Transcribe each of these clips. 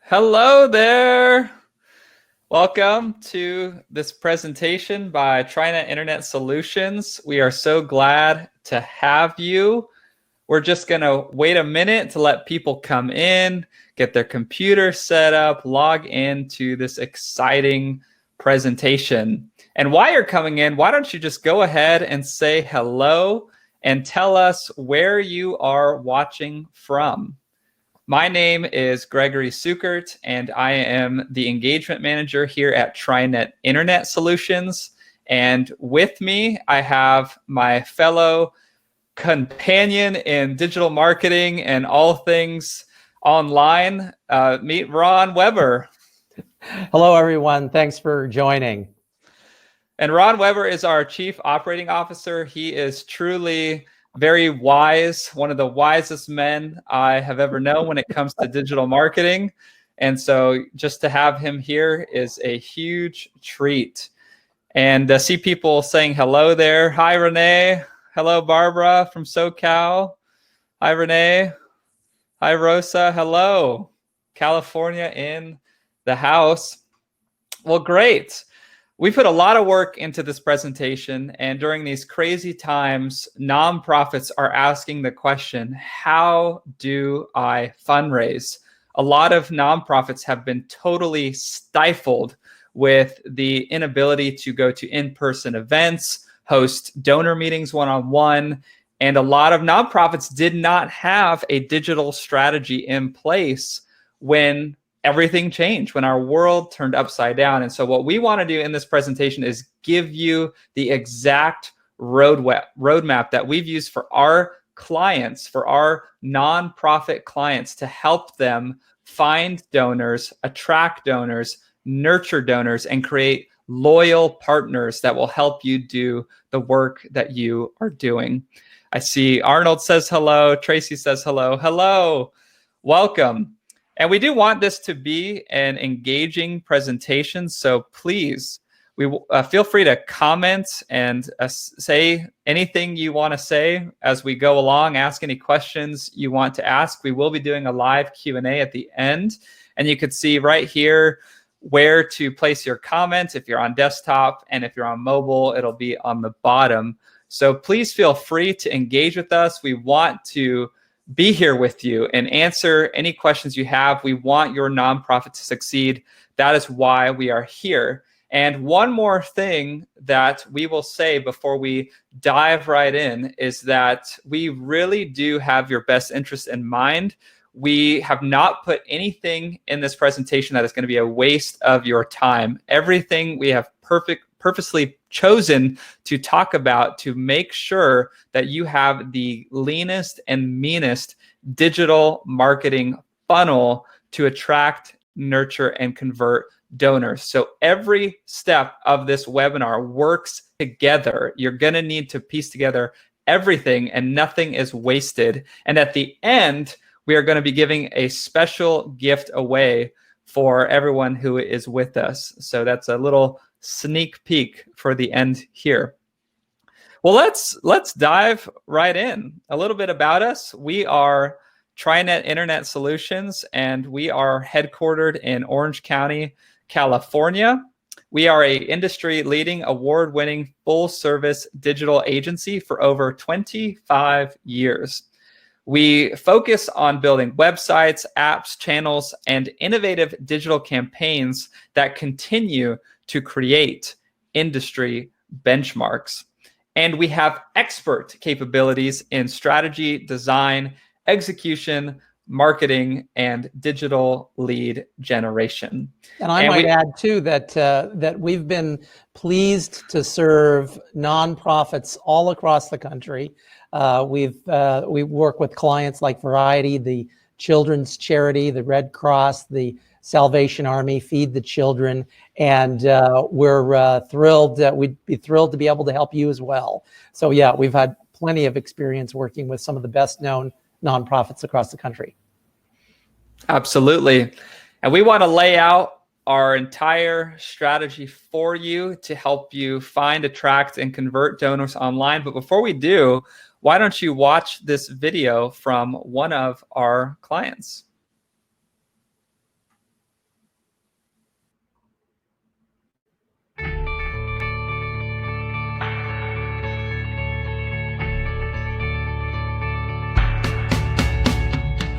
Hello there. Welcome to this presentation by Trinet Internet Solutions. We are so glad to have you. We're just going to wait a minute to let people come in, get their computer set up, log into this exciting presentation. And while you're coming in, why don't you just go ahead and say hello and tell us where you are watching from. My name is Gregory Sukert, and I am the engagement manager here at Trinet Internet Solutions. And with me, I have my fellow companion in digital marketing and all things online. Meet Ron Weber. Hello, everyone. Thanks for joining. And Ron Weber is our Chief Operating Officer. He is truly very wise, one of the wisest men I have ever known when it comes to digital marketing. And so just to have him here is a huge treat. And see people saying hello there. Hi, Renee. Hello, Barbara from SoCal. Hi, Renee. Hi, Rosa. Hello. California in the house. Well, great. We put a lot of work into this presentation, and during these crazy times, nonprofits are asking the question, how do I fundraise? A lot of nonprofits have been totally stifled with the inability to go to in-person events, host donor meetings one-on-one, and a lot of nonprofits did not have a digital strategy in place when everything changed, when our world turned upside down. And so what we want to do in this presentation is give you the exact roadmap that we've used for our clients, for our nonprofit clients, to help them find donors, attract donors, nurture donors, and create loyal partners that will help you do the work that you are doing. I see Arnold says hello. Tracy says hello. Hello. Welcome. And we do want this to be an engaging presentation, so please, feel free to comment and say anything you want to say as we go along. Ask any questions you want to ask. We will be doing a live Q&A at the end, and you could see right here where to place your comment if you're on desktop, and if you're on mobile, it'll be on the bottom. So please feel free to engage with us. We want to be here with you and answer any questions you have. We want your nonprofit to succeed. That is why we are here. And one more thing that we will say before we dive right in is that we really do have your best interest in mind. We have not put anything in this presentation that is going to be a waste of your time. Everything we have purposely chosen to talk about to make sure that you have the leanest and meanest digital marketing funnel to attract, nurture, and convert donors. So every step of this webinar works together. You're going to need to piece together everything, and nothing is wasted. And at the end, we are going to be giving a special gift away for everyone who is with us. So that's a little sneak peek for the end here. Well, let's dive right in. A little bit about us. We are Trinet Internet Solutions, and we are headquartered in Orange County, California. We are an industry-leading, award-winning, full-service digital agency for over 25 years. We focus on building websites, apps, channels, and innovative digital campaigns that continue to create industry benchmarks. And we have expert capabilities in strategy, design, execution, marketing, and digital lead generation. And I might add too that we've been pleased to serve nonprofits all across the country. We work with clients like Variety, the Children's Charity, the Red Cross, the Salvation Army, Feed the Children, and we're thrilled. We'd be thrilled to be able to help you as well. So yeah, we've had plenty of experience working with some of the best known nonprofits across the country. Absolutely. And we want to lay out our entire strategy for you to help you find, attract, and convert donors online. But before we do, why don't you watch this video from one of our clients?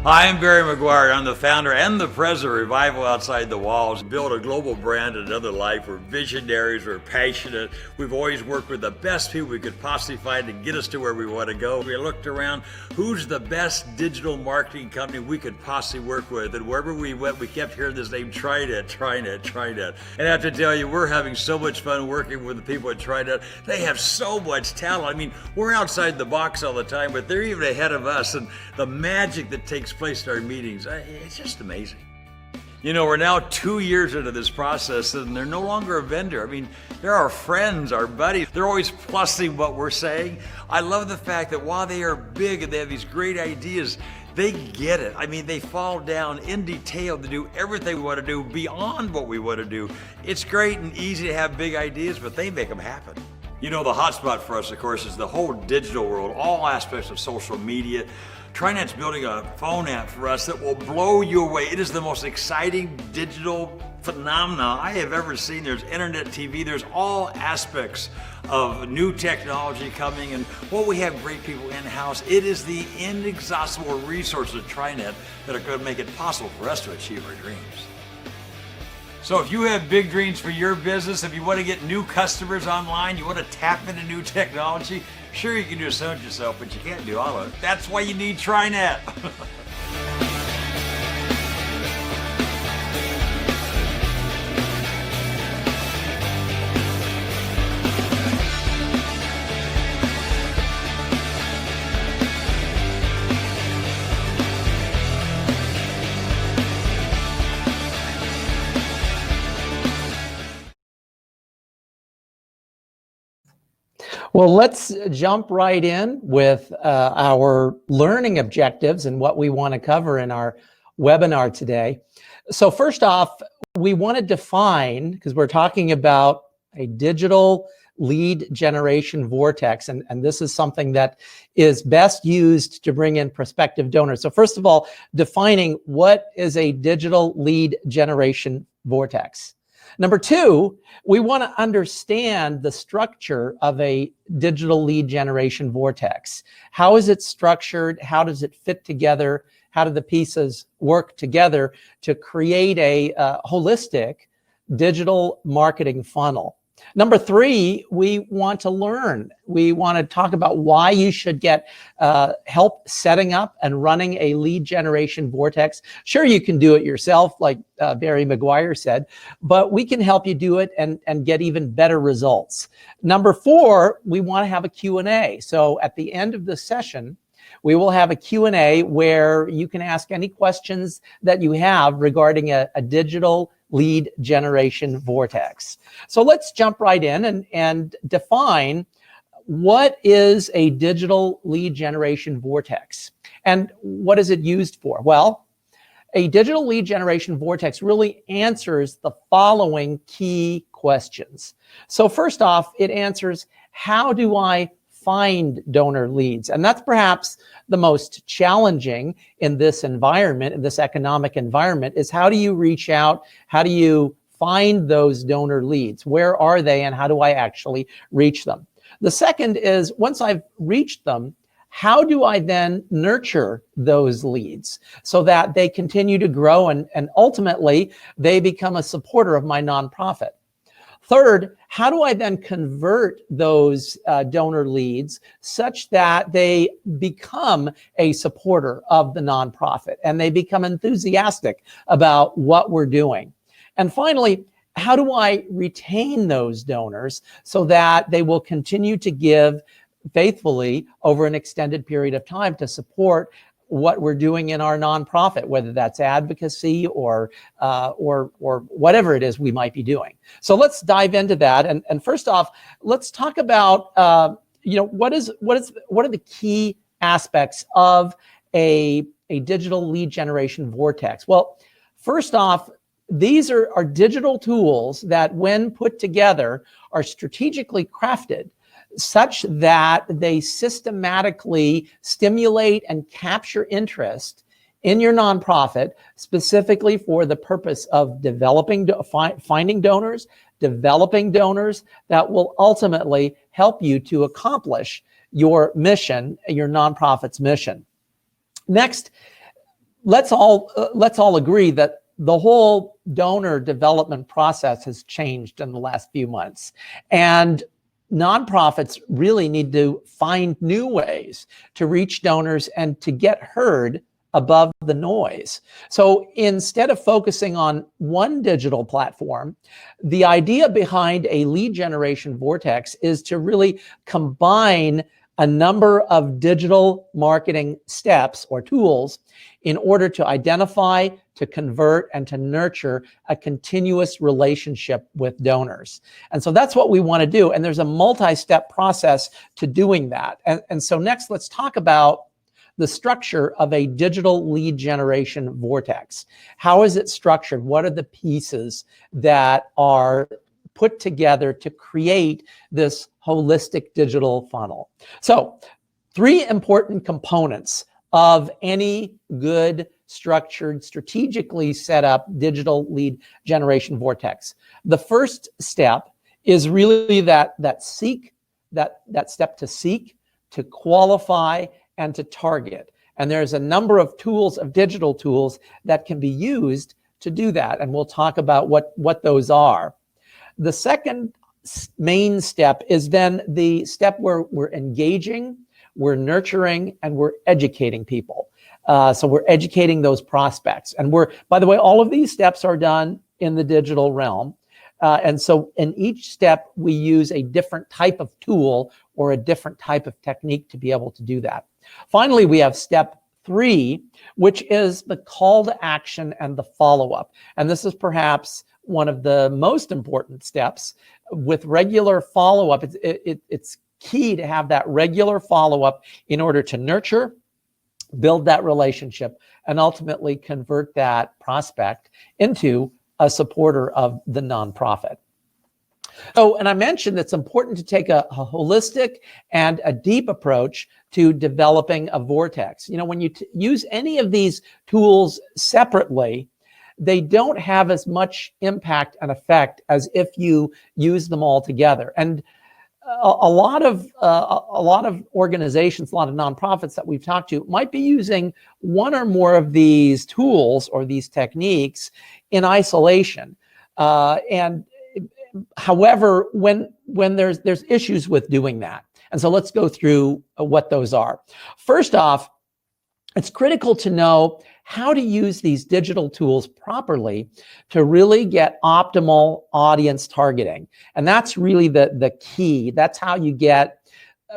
Hi, I'm Barry McGuire. I'm the founder and the president of Revival Outside the Walls. Build a global brand and another life. We're visionaries, we're passionate. We've always worked with the best people we could possibly find to get us to where we want to go. We looked around, who's the best digital marketing company we could possibly work with? And wherever we went, we kept hearing this name, Trinet, Trinet, Trinet. And I have to tell you, we're having so much fun working with the people at Trinet. They have so much talent. I mean, we're outside the box all the time, but they're even ahead of us. And the magic that takes place in our meetings, it's just amazing. You know, we're now 2 years into this process and they're no longer a vendor. I mean, they're our friends, our buddies. They're always plussing what we're saying. I love the fact that while they are big and they have these great ideas, they get it. I mean, they fall down in detail to do everything we want to do beyond what we want to do. It's great and easy to have big ideas, but they make them happen. You know, the hotspot for us, of course, is the whole digital world, all aspects of social media. Trinet's building a phone app for us that will blow you away. It is the most exciting digital phenomena I have ever seen. There's internet TV, there's all aspects of new technology coming, and while we have great people in-house, it is the inexhaustible resources of Trinet that are going to make it possible for us to achieve our dreams. So if you have big dreams for your business, if you want to get new customers online, you want to tap into new technology, sure you can do some yourself, but you can't do all of it. That's why you need Trinet. Well, let's jump right in with our learning objectives and what we want to cover in our webinar today. So first off, we want to define, because we're talking about a digital lead generation vortex, and this is something that is best used to bring in prospective donors. So first of all, defining what is a digital lead generation vortex. Number two, we want to understand the structure of a digital lead generation vortex. How is it structured? How does it fit together? How do the pieces work together to create a holistic digital marketing funnel? Number three, we want to learn. We want to talk about why you should get help setting up and running a lead generation vortex. Sure, you can do it yourself, like Barry McGuire said, but we can help you do it and get even better results. Number four, we want to have a Q&A. So at the end of the session, we will have a Q&A where you can ask any questions that you have regarding a digital lead generation vortex. So let's jump right in and define what is a digital lead generation vortex and what is it used for? Well, a digital lead generation vortex really answers the following key questions. So first off, it answers, how do I find donor leads? And that's perhaps the most challenging in this environment, in this economic environment, is how do you reach out? How do you find those donor leads? Where are they and how do I actually reach them? The second is, once I've reached them, how do I then nurture those leads so that they continue to grow and ultimately they become a supporter of my nonprofit? Third, how do I then convert those donor leads such that they become a supporter of the nonprofit and they become enthusiastic about what we're doing? And finally, how do I retain those donors so that they will continue to give faithfully over an extended period of time to support what we're doing in our nonprofit, whether that's advocacy or whatever it is we might be doing. So let's dive into that. And first off, let's talk about what are the key aspects of a digital lead generation vortex? Well, first off, these are digital tools that, when put together, are strategically crafted such that they systematically stimulate and capture interest in your nonprofit, specifically for the purpose of finding donors, developing donors that will ultimately help you to accomplish your mission, your nonprofit's mission. Next, let's all agree that the whole donor development process has changed in the last few months, and nonprofits really need to find new ways to reach donors and to get heard above the noise. So instead of focusing on one digital platform, the idea behind a lead generation vortex is to really combine a number of digital marketing steps or tools in order to identify, to convert, and to nurture a continuous relationship with donors. And so that's what we want to do. And there's a multi-step process to doing that. And so next, let's talk about the structure of a digital lead generation vortex. How is it structured? What are the pieces that are put together to create this holistic digital funnel? So 3 important components of any good, structured, strategically set up digital lead generation vortex. The first step is really that step to seek, to qualify, and to target. And there's a number of tools, of digital tools, that can be used to do that. And we'll talk about what those are. The second main step is then the step where we're engaging, we're nurturing, and we're educating people. So we're educating those prospects. And by the way, all of these steps are done in the digital realm. And so in each step, we use a different type of tool or a different type of technique to be able to do that. Finally, we have step 3, which is the call to action and the follow-up. And this is perhaps one of the most important steps. With regular follow-up, it's key to have that regular follow-up in order to nurture, build that relationship, and ultimately convert that prospect into a supporter of the nonprofit. So, and I mentioned it's important to take a holistic and a deep approach to developing a vortex. You know, when you use any of these tools separately, they don't have as much impact and effect as if you use them all together. And a lot of organizations, a lot of nonprofits that we've talked to might be using one or more of these tools or these techniques in isolation. However, when there's issues with doing that. And so let's go through what those are. First off, it's critical to know how to use these digital tools properly to really get optimal audience targeting. And that's really the key. That's how you get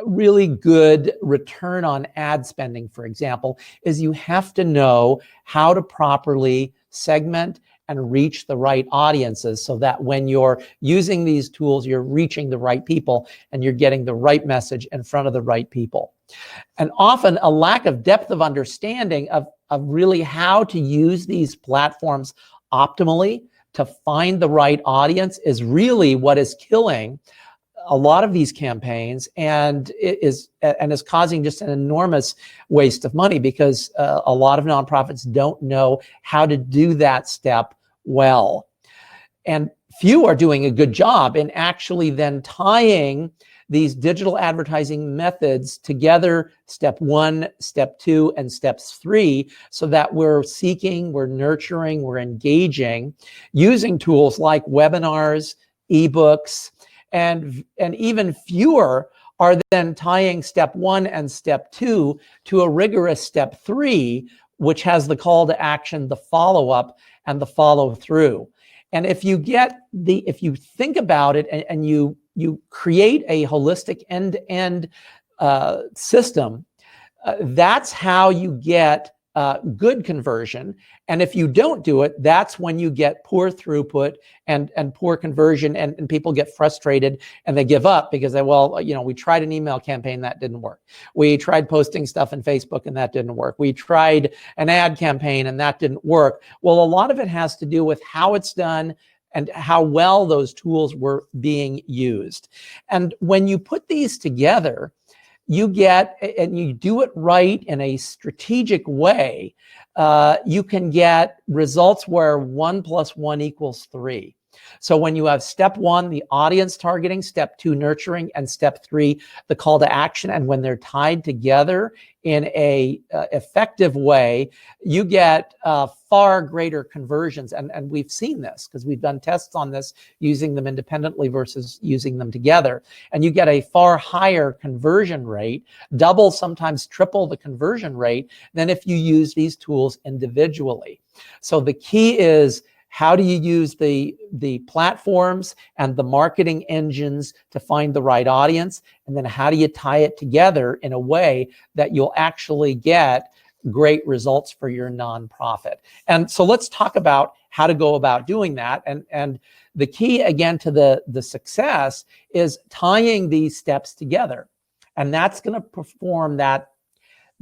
really good return on ad spending, for example, is you have to know how to properly segment and reach the right audiences so that when you're using these tools, you're reaching the right people and you're getting the right message in front of the right people. And often a lack of depth of understanding of really how to use these platforms optimally to find the right audience is really what is killing a lot of these campaigns, and is causing just an enormous waste of money, because a lot of nonprofits don't know how to do that step well. And few are doing a good job in actually then tying these digital advertising methods together, step 1, step 2, and steps 3, so that we're seeking, we're nurturing, we're engaging using tools like webinars, ebooks, and even fewer are then tying step 1 and step 2 to a rigorous step 3, which has the call to action, the follow-up, and the follow-through. And if you think about it and you create a holistic end-to-end system, that's how you get good conversion. And if you don't do it, that's when you get poor throughput and poor conversion, and people get frustrated and they give up because we tried an email campaign, that didn't work. We tried posting stuff in Facebook and that didn't work. We tried an ad campaign and that didn't work. Well, a lot of it has to do with how it's done and how well those tools were being used. And when you put these together, you get, and you do it right in a strategic way, you can get results where 1 + 1 = 3. So when you have step 1, the audience targeting, step 2, nurturing, and step 3, the call to action, and when they're tied together in a effective way, you get far greater conversions. And we've seen this because we've done tests on this using them independently versus using them together. And you get a far higher conversion rate, double, sometimes triple the conversion rate than if you use these tools individually. So the key is, how do you use the platforms and the marketing engines to find the right audience? And then how do you tie it together in a way that you'll actually get great results for your nonprofit? And so let's talk about how to go about doing that. And the key, again, to the success is tying these steps together. And that's going to perform that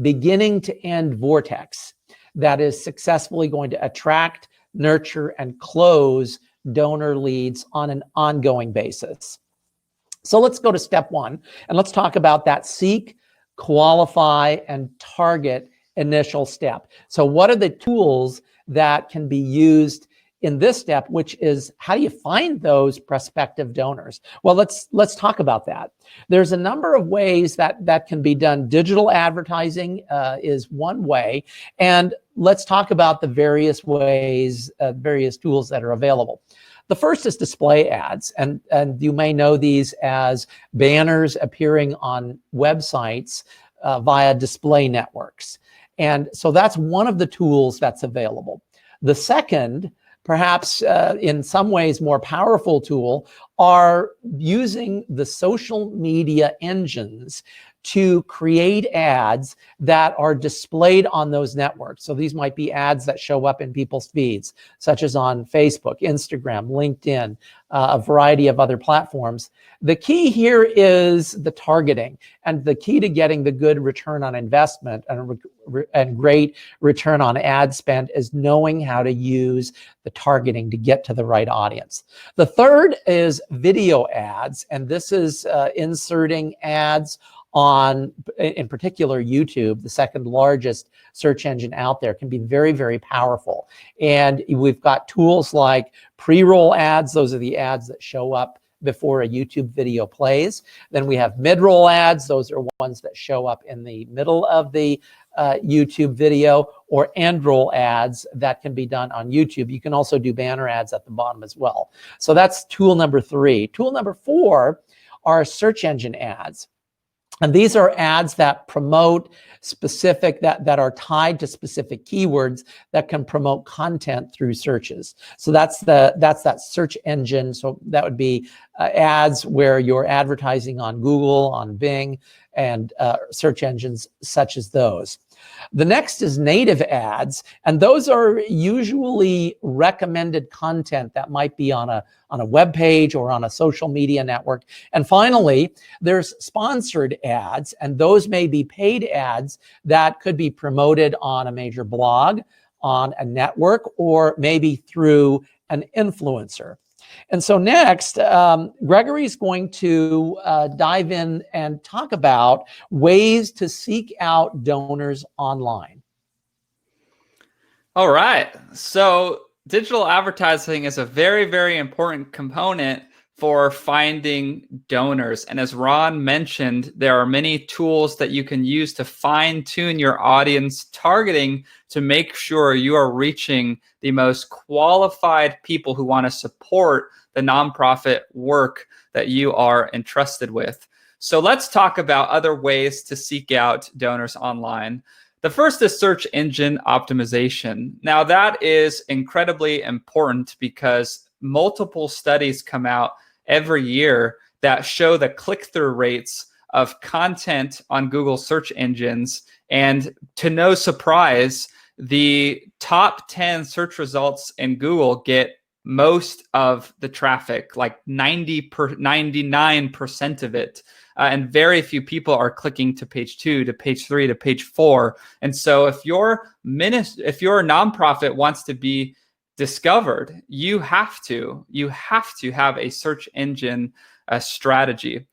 beginning to end vortex that is successfully going to attract, nurture, and close donor leads on an ongoing basis. So let's go to step 1, and let's talk about that seek, qualify, and target initial step. So what are the tools that can be used in this step, which is, how do you find those prospective donors? Well, let's talk about that. There's a number of ways that can be done. Digital advertising is one way, and let's talk about the various ways, various tools that are available. The first is display ads, and you may know these as banners appearing on websites via display networks. And so that's one of the tools that's available. The second, perhaps in some ways more powerful tool, are using the social media engines to create ads that are displayed on those networks. So these might be ads that show up in people's feeds, such as on Facebook, Instagram, LinkedIn, a variety of other platforms. The key here is the targeting, and the key to getting the good return on investment and great return on ad spend is knowing how to use the targeting to get to the right audience. The third is video ads, and this is inserting ads on, in particular, YouTube, the second largest search engine out there, can be very, very powerful. And we've got tools like pre-roll ads. Those are the ads that show up before a YouTube video plays. Then we have mid-roll ads. Those are ones that show up in the middle of the YouTube video, or end-roll ads that can be done on YouTube. You can also do banner ads at the bottom as well. So that's tool number 3. Tool number 4 are search engine ads. And these are ads that promote specific, that are tied to specific keywords that can promote content through searches. So that's that search engine. So that would be ads where you're advertising on Google, on Bing, and search engines such as those. The next is native ads, and those are usually recommended content that might be on a web page or on a social media network. And finally, there's sponsored ads, and those may be paid ads that could be promoted on a major blog, on a network, or maybe through an influencer. And so next, Gregory's going to dive in and talk about ways to seek out donors online. All right. So digital advertising is a very, very important component for finding donors. And as Ron mentioned, there are many tools that you can use to fine-tune your audience targeting to make sure you are reaching the most qualified people who want to support the nonprofit work that you are entrusted with. So let's talk about other ways to seek out donors online. The first is search engine optimization. Now that is incredibly important because multiple studies come out every year that show the click-through rates of content on Google search engines. And to no surprise, the top 10 search results in Google get most of the traffic, like 99% of it. And very few people are clicking to page 2, to page 3, to page 4. And so if your nonprofit wants to be discovered, you have to have a search engine strategy.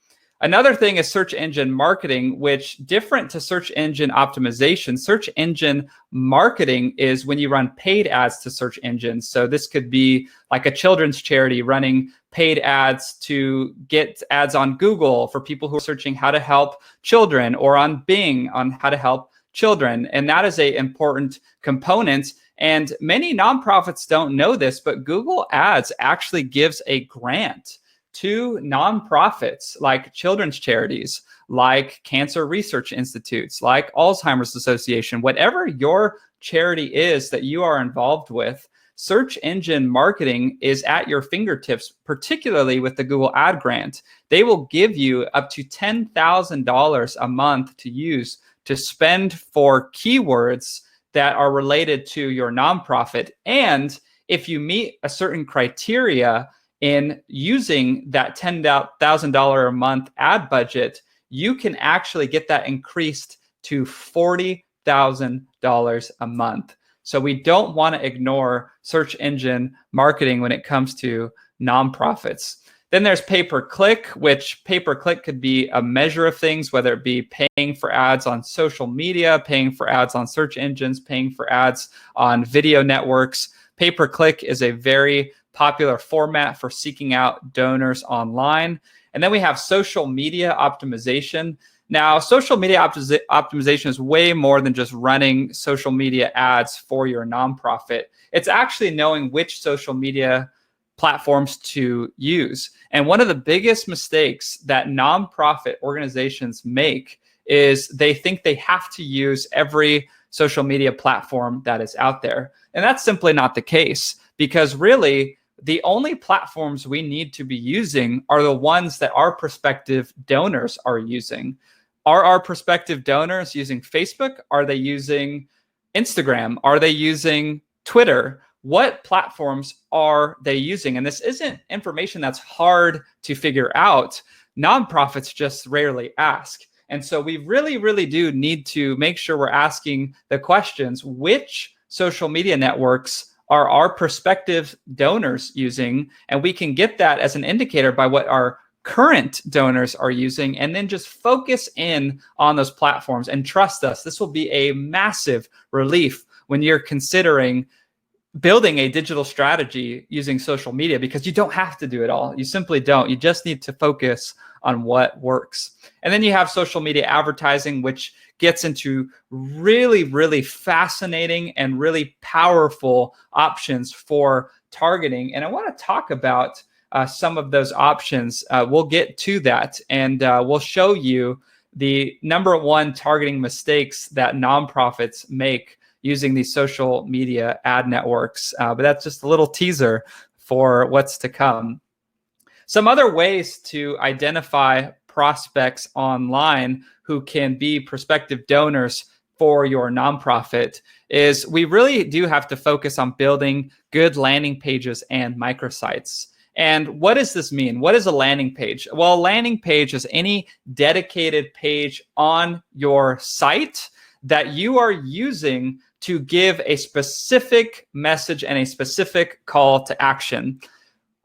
Another thing is search engine marketing, which different to search engine optimization. Search engine marketing is when you run paid ads to search engines. So this could be like a children's charity running paid ads to get ads on Google for people who are searching how to help children, or on Bing on how to help children. And that is an important component. And many nonprofits don't know this, but Google Ads actually gives a grant to nonprofits like children's charities, like cancer research institutes, like Alzheimer's Association, whatever your charity is that you are involved with. Search engine marketing is at your fingertips, particularly with the Google Ad Grant. They will give you up to $10,000 a month to use to spend for keywords that are related to your nonprofit. And if you meet a certain criteria in using that $10,000 a month ad budget, you can actually get that increased to $40,000 a month. So we don't want to ignore search engine marketing when it comes to nonprofits. Then there's pay-per-click, which pay-per-click could be a measure of things, whether it be paying for ads on social media, paying for ads on search engines, paying for ads on video networks. Pay-per-click is a very popular format for seeking out donors online. And then we have social media optimization. Now, social media optimization is way more than just running social media ads for your nonprofit. It's actually knowing which social media platforms to use. And one of the biggest mistakes that nonprofit organizations make is they think they have to use every social media platform that is out there. And that's simply not the case, because really, the only platforms we need to be using are the ones that our prospective donors are using. Are our prospective donors using Facebook? Are they using Instagram? Are they using Twitter? What platforms are they using? And this isn't information that's hard to figure out. Nonprofits just rarely ask. And so we really, really do need to make sure we're asking the questions: which social media networks are our prospective donors using? And we can get that as an indicator by what our current donors are using, and then just focus in on those platforms. And trust us, this will be a massive relief when you're considering building a digital strategy using social media, because you don't have to do it all. You simply don't. You just need to focus on what works. And then you have social media advertising, which gets into really, really fascinating and really powerful options for targeting. And I want to talk about some of those options. We'll get to that, and we'll show you the number one targeting mistakes that nonprofits make using these social media ad networks. But that's just a little teaser for what's to come. Some other ways to identify prospects online who can be prospective donors for your nonprofit is we really do have to focus on building good landing pages and microsites. And what does this mean? What is a landing page? Well, a landing page is any dedicated page on your site that you are using to give a specific message and a specific call to action.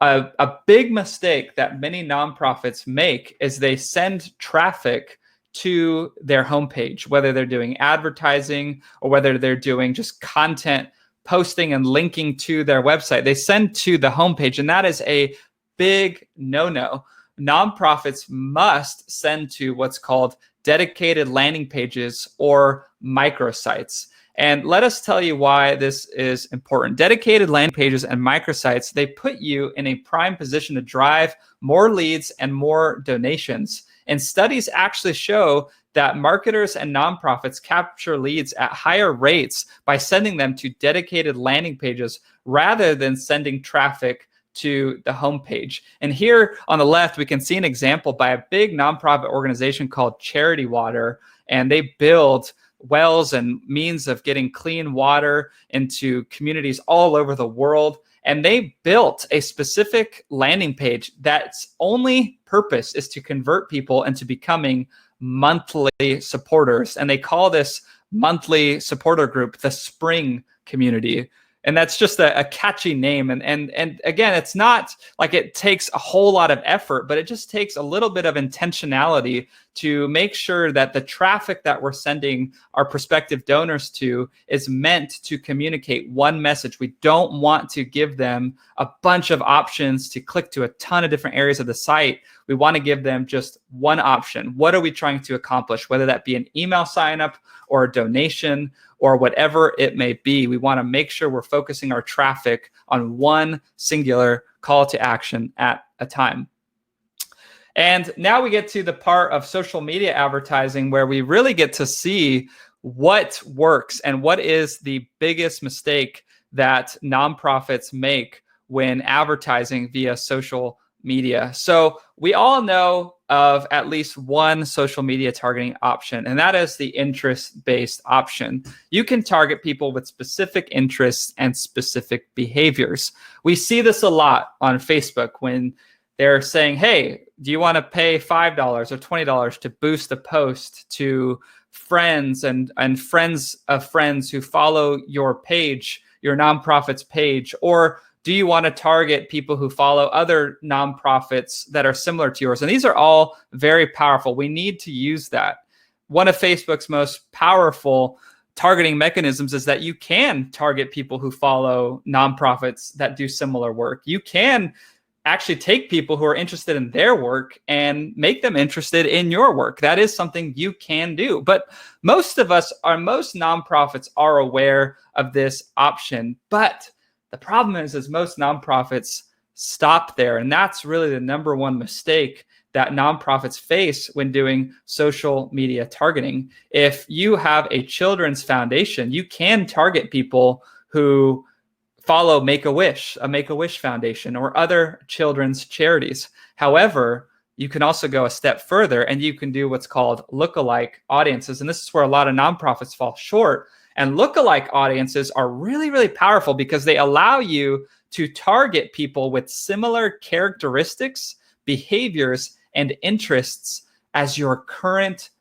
A big mistake that many nonprofits make is they send traffic to their homepage, whether they're doing advertising or whether they're doing just content posting and linking to their website. They send to the homepage, and that is a big no-no. Nonprofits must send to what's called dedicated landing pages or microsites. And let us tell you why this is important. Dedicated landing pages and microsites, they put you in a prime position to drive more leads and more donations. And studies actually show that marketers and nonprofits capture leads at higher rates by sending them to dedicated landing pages rather than sending traffic to the homepage. And here on the left, we can see an example by a big nonprofit organization called Charity Water, and they build wells and means of getting clean water into communities all over the world. And they built a specific landing page that's only purpose is to convert people into becoming monthly supporters. And they call this monthly supporter group the Spring Community. And that's just a catchy name. And again, it's not like it takes a whole lot of effort, but it just takes a little bit of intentionality to make sure that the traffic that we're sending our prospective donors to is meant to communicate one message. We don't want to give them a bunch of options to click to a ton of different areas of the site. We want to give them just one option. What are we trying to accomplish? Whether that be an email sign up or a donation or whatever it may be, we want to make sure we're focusing our traffic on one singular call to action at a time. And now we get to the part of social media advertising where we really get to see what works and what is the biggest mistake that nonprofits make when advertising via social media. So we all know of at least one social media targeting option, and that is the interest-based option. You can target people with specific interests and specific behaviors. We see this a lot on Facebook when they're saying, hey, do you want to pay $5 or $20 to boost a post to friends and friends of friends who follow your page, your nonprofit's page? Or do you want to target people who follow other nonprofits that are similar to yours? And these are all very powerful. We need to use that. One of Facebook's most powerful targeting mechanisms is that you can target people who follow nonprofits that do similar work. You can actually take people who are interested in their work and make them interested in your work. That is something you can do. But most nonprofits are aware of this option. But the problem is most nonprofits stop there. And that's really the number one mistake that nonprofits face when doing social media targeting. If you have a children's foundation, you can target people who follow Make-A-Wish, a Make-A-Wish Foundation, or other children's charities. However, you can also go a step further and you can do what's called lookalike audiences. And this is where a lot of nonprofits fall short. And lookalike audiences are really, really powerful because they allow you to target people with similar characteristics, behaviors, and interests as your current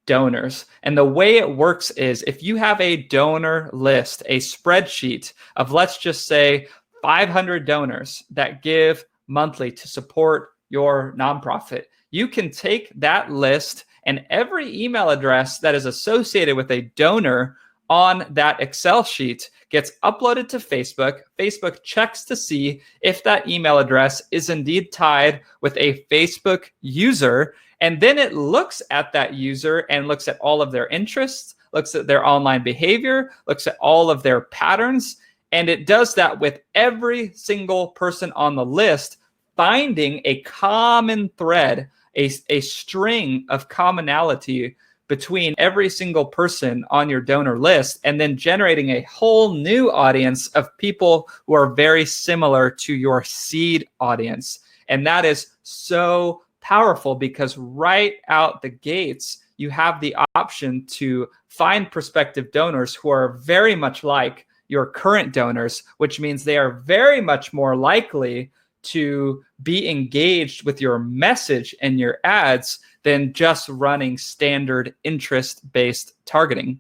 donors. And the way it works is if you have a donor list, a spreadsheet of, let's just say, 500 donors that give monthly to support your nonprofit, you can take that list and every email address that is associated with a donor on that Excel sheet gets uploaded to Facebook. Facebook checks to see if that email address is indeed tied with a Facebook user. And then it looks at that user and looks at all of their interests, looks at their online behavior, looks at all of their patterns. And it does that with every single person on the list, finding a common thread, a string of commonality between every single person on your donor list, and then generating a whole new audience of people who are very similar to your seed audience. And that is so powerful because right out the gates, you have the option to find prospective donors who are very much like your current donors, which means they are very much more likely to be engaged with your message and your ads than just running standard interest-based targeting.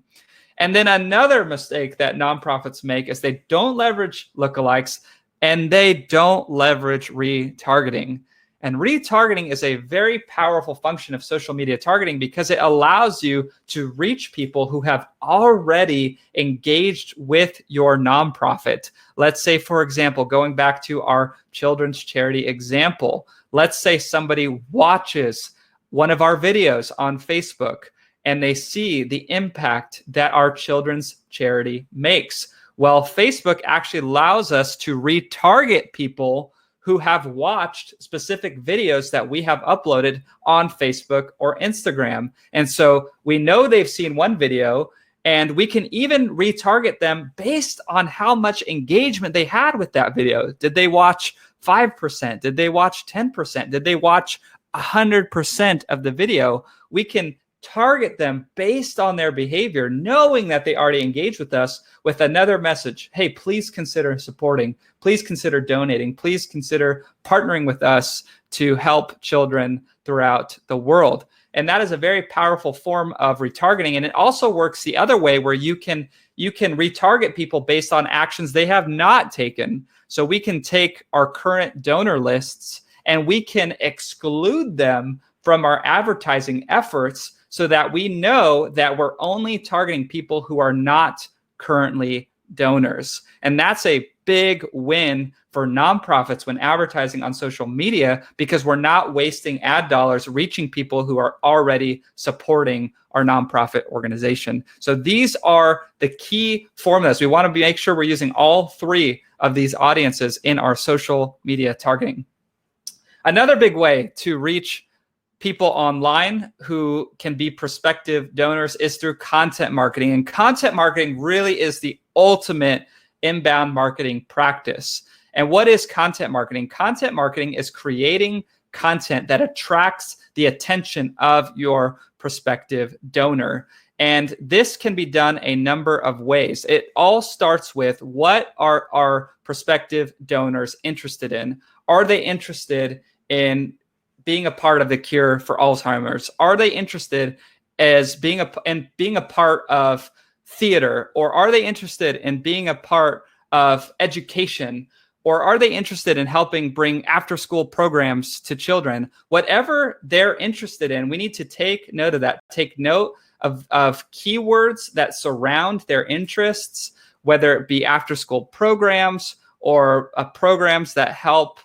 And then another mistake that nonprofits make is they don't leverage lookalikes and they don't leverage retargeting. And retargeting is a very powerful function of social media targeting because it allows you to reach people who have already engaged with your nonprofit. Let's say, for example, going back to our children's charity example, let's say somebody watches one of our videos on Facebook and they see the impact that our children's charity makes. Well, Facebook actually allows us to retarget people who have watched specific videos that we have uploaded on Facebook or Instagram. And so we know they've seen one video, and we can even retarget them based on how much engagement they had with that video. Did they watch 5%? Did they watch 10%? Did they watch 100% of the video? We can target them based on their behavior, knowing that they already engaged with us with another message. Hey, please consider supporting. Please consider donating. Please consider partnering with us to help children throughout the world. And that is a very powerful form of retargeting. And it also works the other way where you can you can retarget people based on actions they have not taken. So we can take our current donor lists and we can exclude them from our advertising efforts so that we know that we're only targeting people who are not currently donors. And that's a big win for nonprofits when advertising on social media, because we're not wasting ad dollars reaching people who are already supporting our nonprofit organization. So these are the key formulas. We want to make sure we're using all three of these audiences in our social media targeting. Another big way to reach people online who can be prospective donors is through content marketing. And content marketing really is the ultimate inbound marketing practice. And what is content marketing? Content marketing is creating content that attracts the attention of your prospective donor. And this can be done a number of ways. It all starts with, what are our prospective donors interested in? Are they interested in being a part of the cure for Alzheimer's? Are they interested as being a part of theater? Or are they interested in being a part of education? Or are they interested in helping bring after-school programs to children? Whatever they're interested in, we need to take note of that. Take note of keywords that surround their interests, whether it be after-school programs or programs that help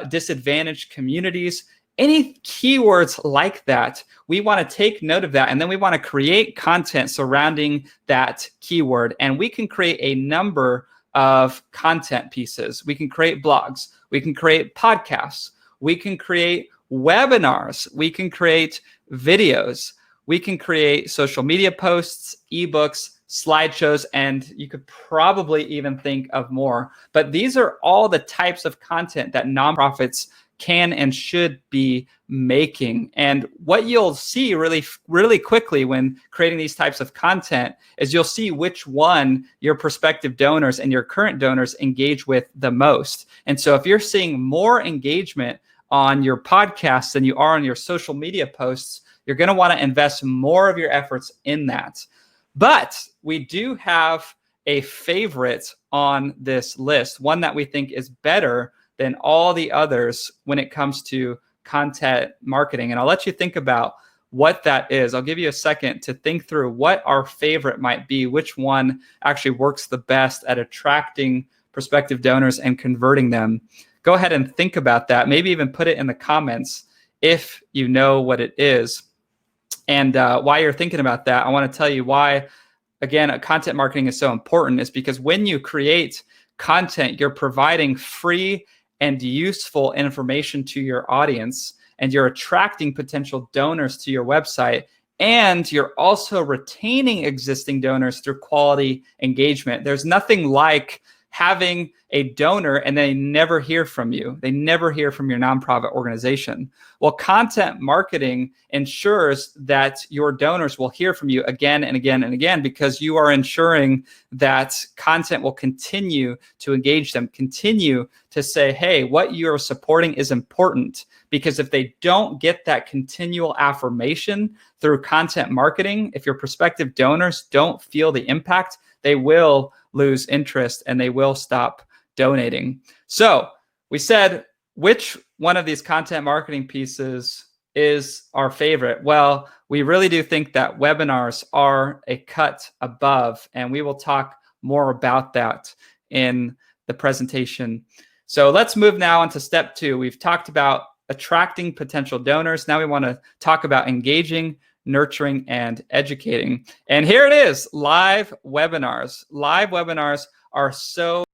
disadvantaged communities. Any keywords like that, we want to take note of that, and then we want to create content surrounding that keyword. And we can create a number of content pieces. We can create blogs, we can create podcasts, we can create webinars, we can create videos, we can create social media posts, ebooks, slideshows, and you could probably even think of more. But these are all the types of content that nonprofits can and should be making. And what you'll see really quickly when creating these types of content is you'll see which one your prospective donors and your current donors engage with the most. And so if you're seeing more engagement on your podcast than you are on your social media posts, you're going to want to invest more of your efforts in that. But we do have a favorite on this list, one that we think is better than all the others when it comes to content marketing. And I'll let you think about what that is. I'll give you a second to think through what our favorite might be, which one actually works the best at attracting prospective donors and converting them. Go ahead and think about that. Maybe even put it in the comments if you know what it is. And while you're thinking about that, I want to tell you why, again, content marketing is so important. Is because when you create content, you're providing free and useful information to your audience, and you're attracting potential donors to your website, and you're also retaining existing donors through quality engagement. There's nothing like having a donor and they never hear from you. They never hear from your nonprofit organization. Well, content marketing ensures that your donors will hear from you again and again and again, because you are ensuring that content will continue to engage them, continue to say, hey, what you're supporting is important. Because if they don't get that continual affirmation through content marketing, if your prospective donors don't feel the impact, they will lose interest and they will stop donating. So we said, which one of these content marketing pieces is our favorite? Well, we really do think that webinars are a cut above, and we will talk more about that in the presentation. So let's move now into step 2. We've talked about attracting potential donors. Now we want to talk about engaging, nurturing, and educating. And here it is, live webinars. Live webinars are so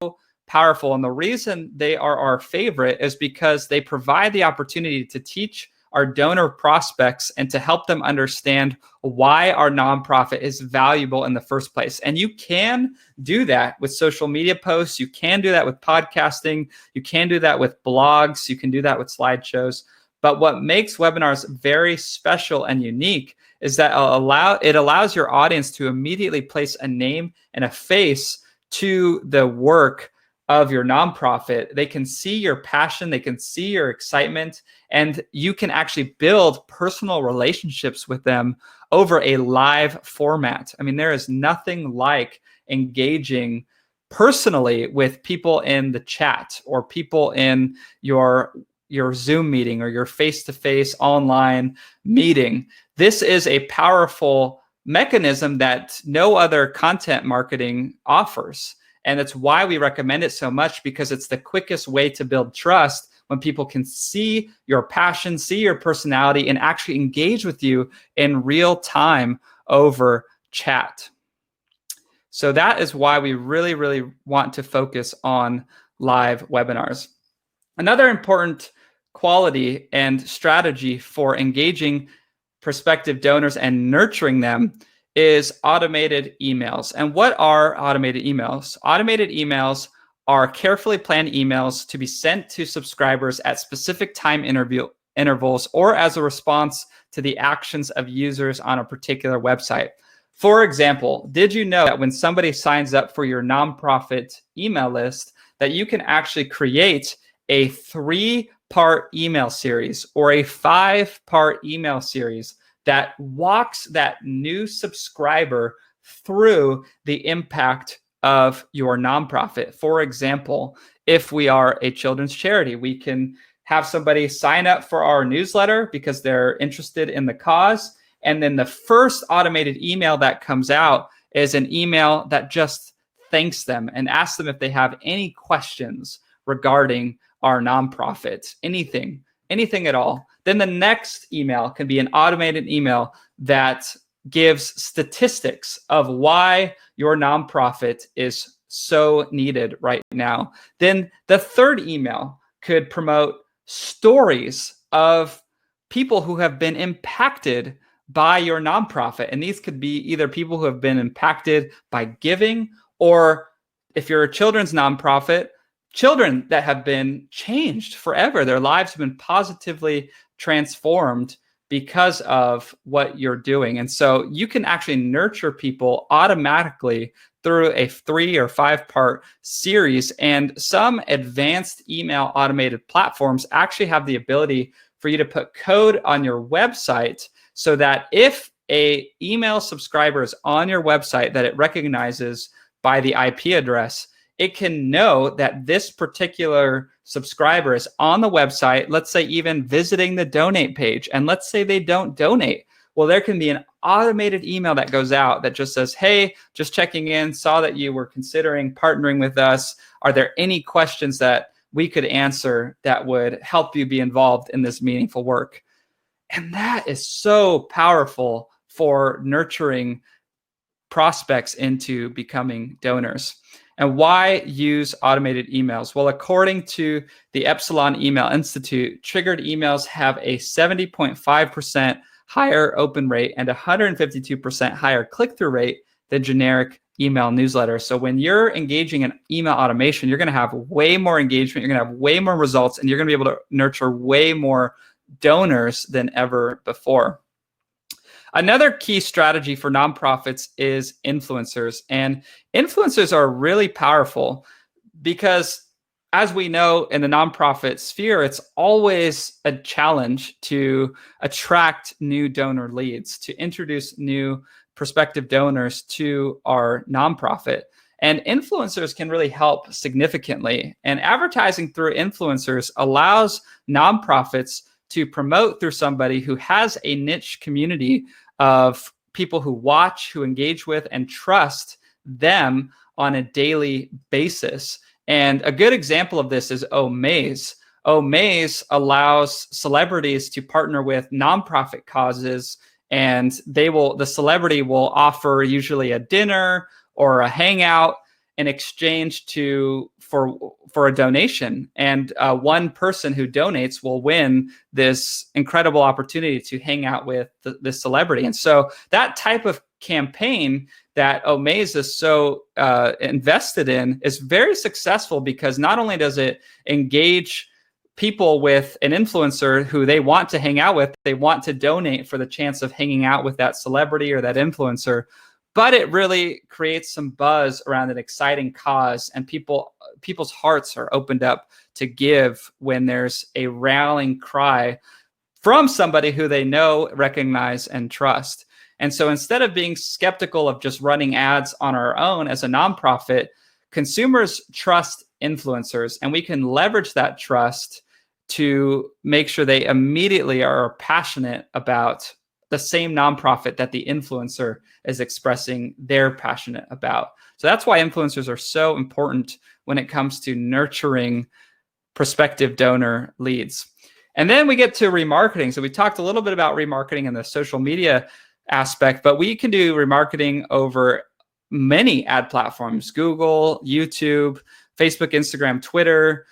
powerful. And the reason they are our favorite is because they provide the opportunity to teach our donor prospects and to help them understand why our nonprofit is valuable in the first place. And you can do that with social media posts. You can do that with podcasting. You can do that with blogs. You can do that with slideshows. But what makes webinars very special and unique is that it allows your audience to immediately place a name and a face to the work of your nonprofit. They can see your passion, they can see your excitement, and you can actually build personal relationships with them over a live format. I mean, there is nothing like engaging personally with people in the chat or people in your Zoom meeting or your face-to-face online meeting. This is a powerful mechanism that no other content marketing offers. And it's why we recommend it so much, because it's the quickest way to build trust when people can see your passion, see your personality, and actually engage with you in real time over chat. So that is why we really, really want to focus on live webinars. Another important quality and strategy for engaging prospective donors and nurturing them is automated emails. And what are automated emails? Automated emails are carefully planned emails to be sent to subscribers at specific time intervals or as a response to the actions of users on a particular website. For example, did you know that when somebody signs up for your nonprofit email list, that you can actually create a 3-part email series or a 5-part email series that walks that new subscriber through the impact of your nonprofit? For example, if we are a children's charity, we can have somebody sign up for our newsletter because they're interested in the cause. And then the first automated email that comes out is an email that just thanks them and asks them if they have any questions regarding our nonprofit, anything at all. Then the next email can be an automated email that gives statistics of why your nonprofit is so needed right now. Then the third email could promote stories of people who have been impacted by your nonprofit. And these could be either people who have been impacted by giving, or if you're a children's nonprofit, children that have been changed forever. Their lives have been positively transformed because of what you're doing. And so you can actually nurture people automatically through a 3 or 5-part series. And some advanced email automated platforms actually have the ability for you to put code on your website so that if a email subscriber is on your website that it recognizes by the IP address, it can know that this particular subscriber is on the website, let's say even visiting the donate page, and let's say they don't donate. Well, there can be an automated email that goes out that just says, hey, just checking in, saw that you were considering partnering with us. Are there any questions that we could answer that would help you be involved in this meaningful work? And that is so powerful for nurturing prospects into becoming donors. And why use automated emails? Well, according to the Epsilon Email Institute, triggered emails have a 70.5% higher open rate and 152% higher click-through rate than generic email newsletters. So when you're engaging in email automation, you're going to have way more engagement, you're going to have way more results, and you're going to be able to nurture way more donors than ever before. Another key strategy for nonprofits is influencers. And influencers are really powerful because, as we know, in the nonprofit sphere, it's always a challenge to attract new donor leads, to introduce new prospective donors to our nonprofit. And influencers can really help significantly. And advertising through influencers allows nonprofits to promote through somebody who has a niche community of people who watch, who engage with, and trust them on a daily basis. And a good example of this is Omaze. Omaze allows celebrities to partner with nonprofit causes, and the celebrity will offer usually a dinner or a hangout in exchange for a donation. And one person who donates will win this incredible opportunity to hang out with the celebrity. And so that type of campaign that Omaze is so invested in is very successful because not only does it engage people with an influencer who they want to hang out with, they want to donate for the chance of hanging out with that celebrity or that influencer, but it really creates some buzz around an exciting cause, and people's hearts are opened up to give when there's a rallying cry from somebody who they know, recognize, and trust. And so instead of being skeptical of just running ads on our own as a nonprofit, consumers trust influencers, and we can leverage that trust to make sure they immediately are passionate about the same nonprofit that the influencer is expressing they're passionate about. So that's why influencers are so important when it comes to nurturing prospective donor leads. And then we get to remarketing. So we talked a little bit about remarketing and the social media aspect, but we can do remarketing over many ad platforms: Google, YouTube, Facebook, Instagram, Twitter.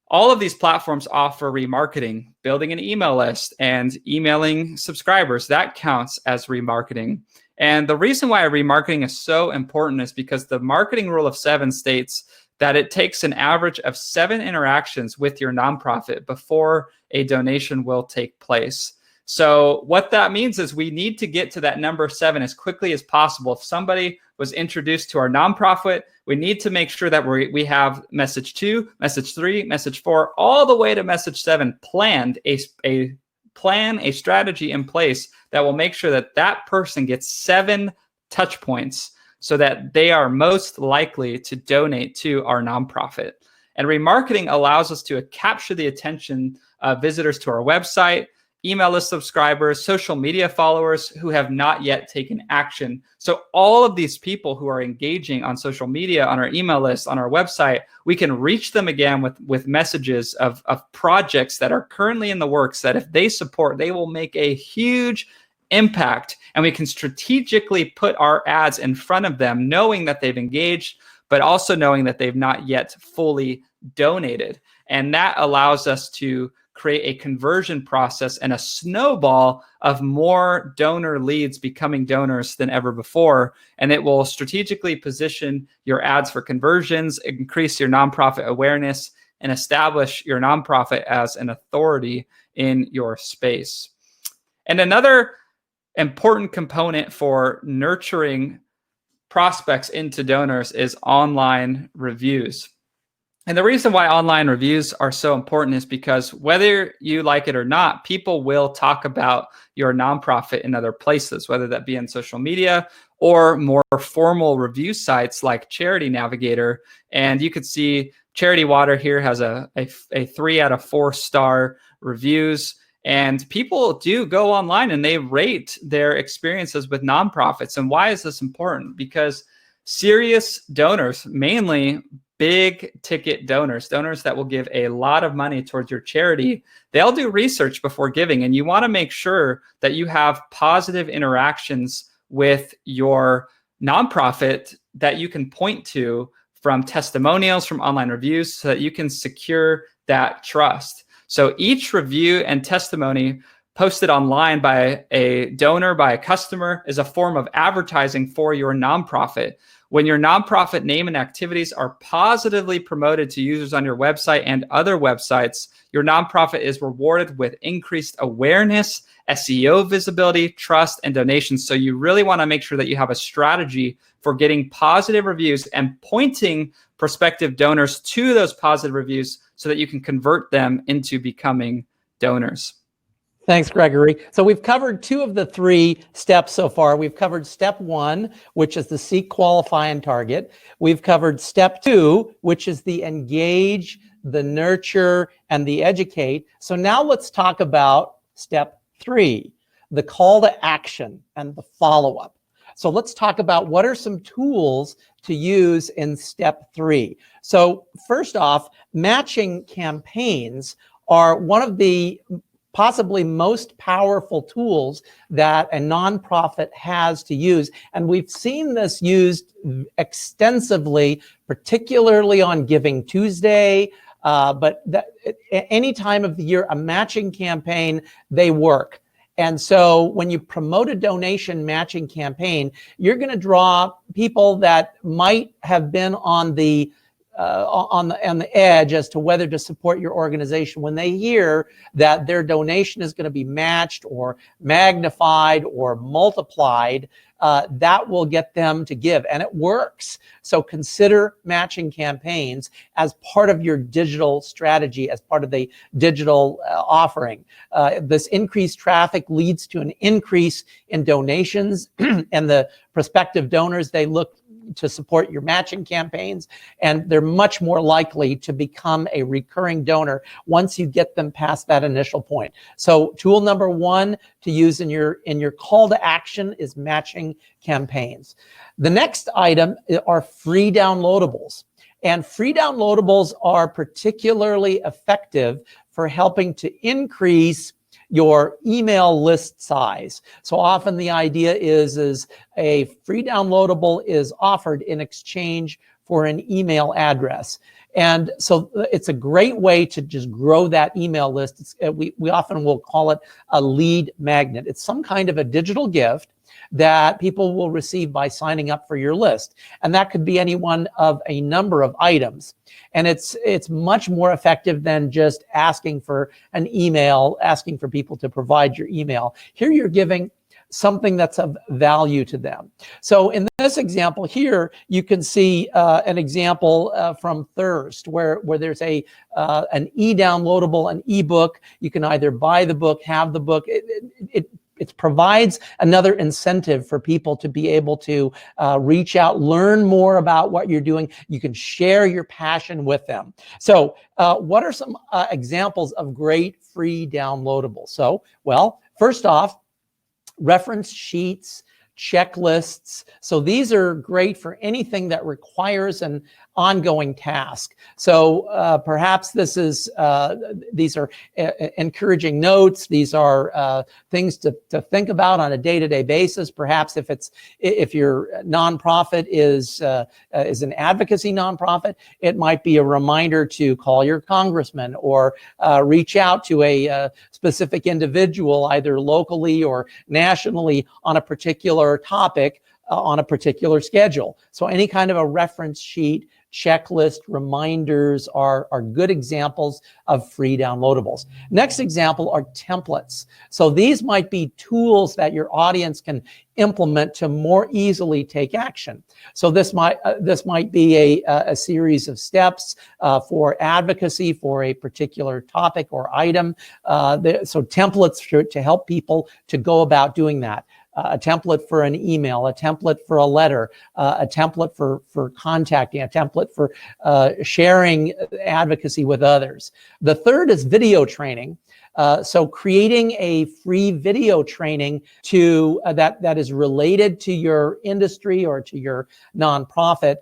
All of these platforms offer remarketing. Building an email list and emailing subscribers, that counts as remarketing. And the reason why remarketing is so important is because the marketing rule of 7 states that it takes an average of 7 interactions with your nonprofit before a donation will take place. So what that means is we need to get to that number 7 as quickly as possible. If somebody was introduced to our nonprofit, we need to make sure that we have message 2, message 3, message 4, all the way to message 7 planned, a plan, a strategy in place that will make sure that that person gets 7 touch points so that they are most likely to donate to our nonprofit. And remarketing allows us to capture the attention of visitors to our website, email list subscribers, social media followers who have not yet taken action. So all of these people who are engaging on social media, on our email list, on our website, we can reach them again with messages of projects that are currently in the works that if they support, they will make a huge impact. And we can strategically put our ads in front of them, knowing that they've engaged, but also knowing that they've not yet fully donated. And that allows us to create a conversion process and a snowball of more donor leads becoming donors than ever before. And it will strategically position your ads for conversions, increase your nonprofit awareness, and establish your nonprofit as an authority in your space. And another important component for nurturing prospects into donors is online reviews. And the reason why online reviews are so important is because whether you like it or not, people will talk about your nonprofit in other places, whether that be on social media or more formal review sites like Charity Navigator. And you could see Charity Water here has a 3 out of 4 star reviews. And people do go online and they rate their experiences with nonprofits. And why is this important? Because serious donors, mainly big ticket donors that will give a lot of money towards your charity, they'll do research before giving. And you want to make sure that you have positive interactions with your nonprofit that you can point to from testimonials, from online reviews, so that you can secure that trust. So each review and testimony posted online by a donor, by a customer, is a form of advertising for your nonprofit. When your nonprofit name and activities are positively promoted to users on your website and other websites, your nonprofit is rewarded with increased awareness, SEO visibility, trust, and donations. So you really want to make sure that you have a strategy for getting positive reviews and pointing prospective donors to those positive reviews so that you can convert them into becoming donors. Thanks, Gregory. So we've covered 2 of the 3 steps so far. We've covered step 1, which is the seek, qualify, and target. We've covered step 2, which is the engage, the nurture, and the educate. So now let's talk about step 3, the call to action and the follow-up. So let's talk about what are some tools to use in step 3. So first off, matching campaigns are one of the possibly most powerful tools that a nonprofit has to use. And we've seen this used extensively, particularly on Giving Tuesday, but any time of the year, a matching campaign, they work. And so when you promote a donation matching campaign, you're going to draw people that might have been on the edge as to whether to support your organization. When they hear that their donation is going to be matched or magnified or multiplied, that will get them to give, and it works. So consider matching campaigns as part of your digital strategy, as part of the digital offering. This increased traffic leads to an increase in donations, and the prospective donors, they look to support your matching campaigns, and they're much more likely to become a recurring donor once you get them past that initial point. So tool number one to use in your call to action is matching campaigns. The next item are free downloadables. And free downloadables are particularly effective for helping to increase your email list size. So often the idea is a free downloadable is offered in exchange for an email address. And so it's a great way to just grow that email list. We often will call it a lead magnet. It's some kind of a digital gift that people will receive by signing up for your list. And that could be any one of a number of items. And it's much more effective than just asking for an email, asking for people to provide your email. Here you're giving something that's of value to them. So in this example here, you can see an example from Thirst, where there's an e-downloadable, an ebook. You can either buy the book, have the book. It provides another incentive for people to be able to reach out, learn more about what you're doing. You can share your passion with them. So what are some examples of great free downloadables? So, well, first off, reference sheets, checklists. So these are great for anything that requires an ongoing task. So perhaps these are encouraging notes. These are things to think about on a day-to-day basis. Perhaps if your nonprofit is an advocacy nonprofit, it might be a reminder to call your congressman or reach out to a specific individual, either locally or nationally, on a particular topic on a particular schedule. So any kind of a reference sheet, checklist, reminders are good examples of free downloadables. Next example are templates. So these might be tools that your audience can implement to more easily take action. So this might be a series of steps for advocacy for a particular topic or item. So templates to help people to go about doing that. A template for an email, a template for a letter, a template for contacting, a template for sharing advocacy with others. The third is video training. So creating a free video training that is related to your industry or to your nonprofit.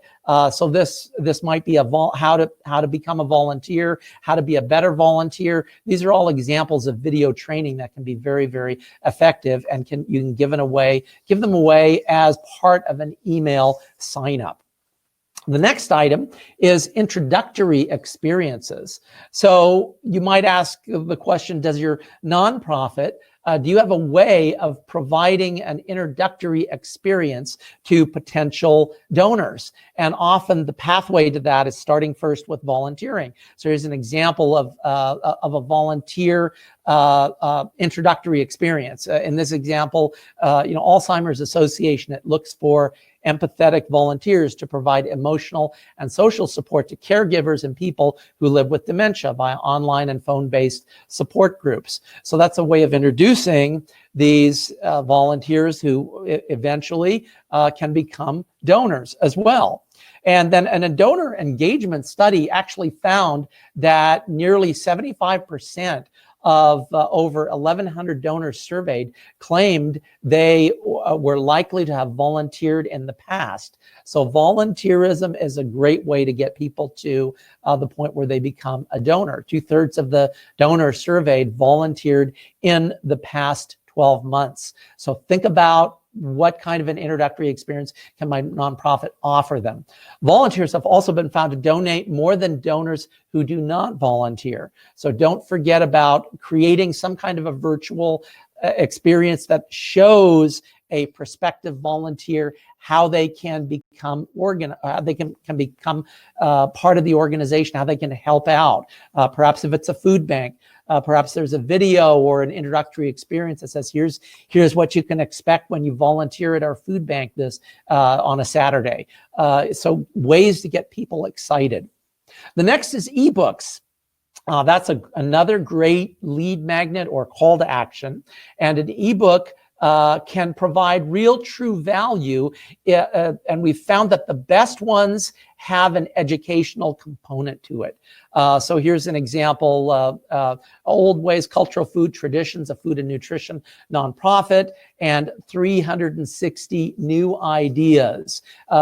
So this might be how to become a volunteer, how to be a better volunteer. These are all examples of video training that can be very, very effective, and you can give them away as part of an email sign up. The next item is introductory experiences. So you might ask the question, does your nonprofit, do you have a way of providing an introductory experience to potential donors? And often the pathway to that is starting first with volunteering. So here's an example of a volunteer introductory experience. In this example, Alzheimer's Association, it looks for empathetic volunteers to provide emotional and social support to caregivers and people who live with dementia via online and phone-based support groups. So that's a way of introducing these volunteers who eventually can become donors as well. And then a donor engagement study actually found that nearly 75% of over 1,100 donors surveyed claimed they were likely to have volunteered in the past. So volunteerism is a great way to get people to the point where they become a donor. 2/3 of the donors surveyed volunteered in the past 12 months. So think about what kind of an introductory experience can my nonprofit offer them. Volunteers have also been found to donate more than donors who do not volunteer. So don't forget about creating some kind of a virtual experience that shows a prospective volunteer how they can become become part of the organization, how they can help out. Perhaps if it's a food bank, Perhaps there's a video or an introductory experience that says, here's what you can expect when you volunteer at our food bank this on a Saturday. So ways to get people excited. The next is ebooks. That's another great lead magnet or call to action. And an ebook can provide real true value. And we've found that the best ones have an educational component to it. So here's an example, Old Ways, Cultural Food Traditions, a food and nutrition nonprofit, and 360 new ideas.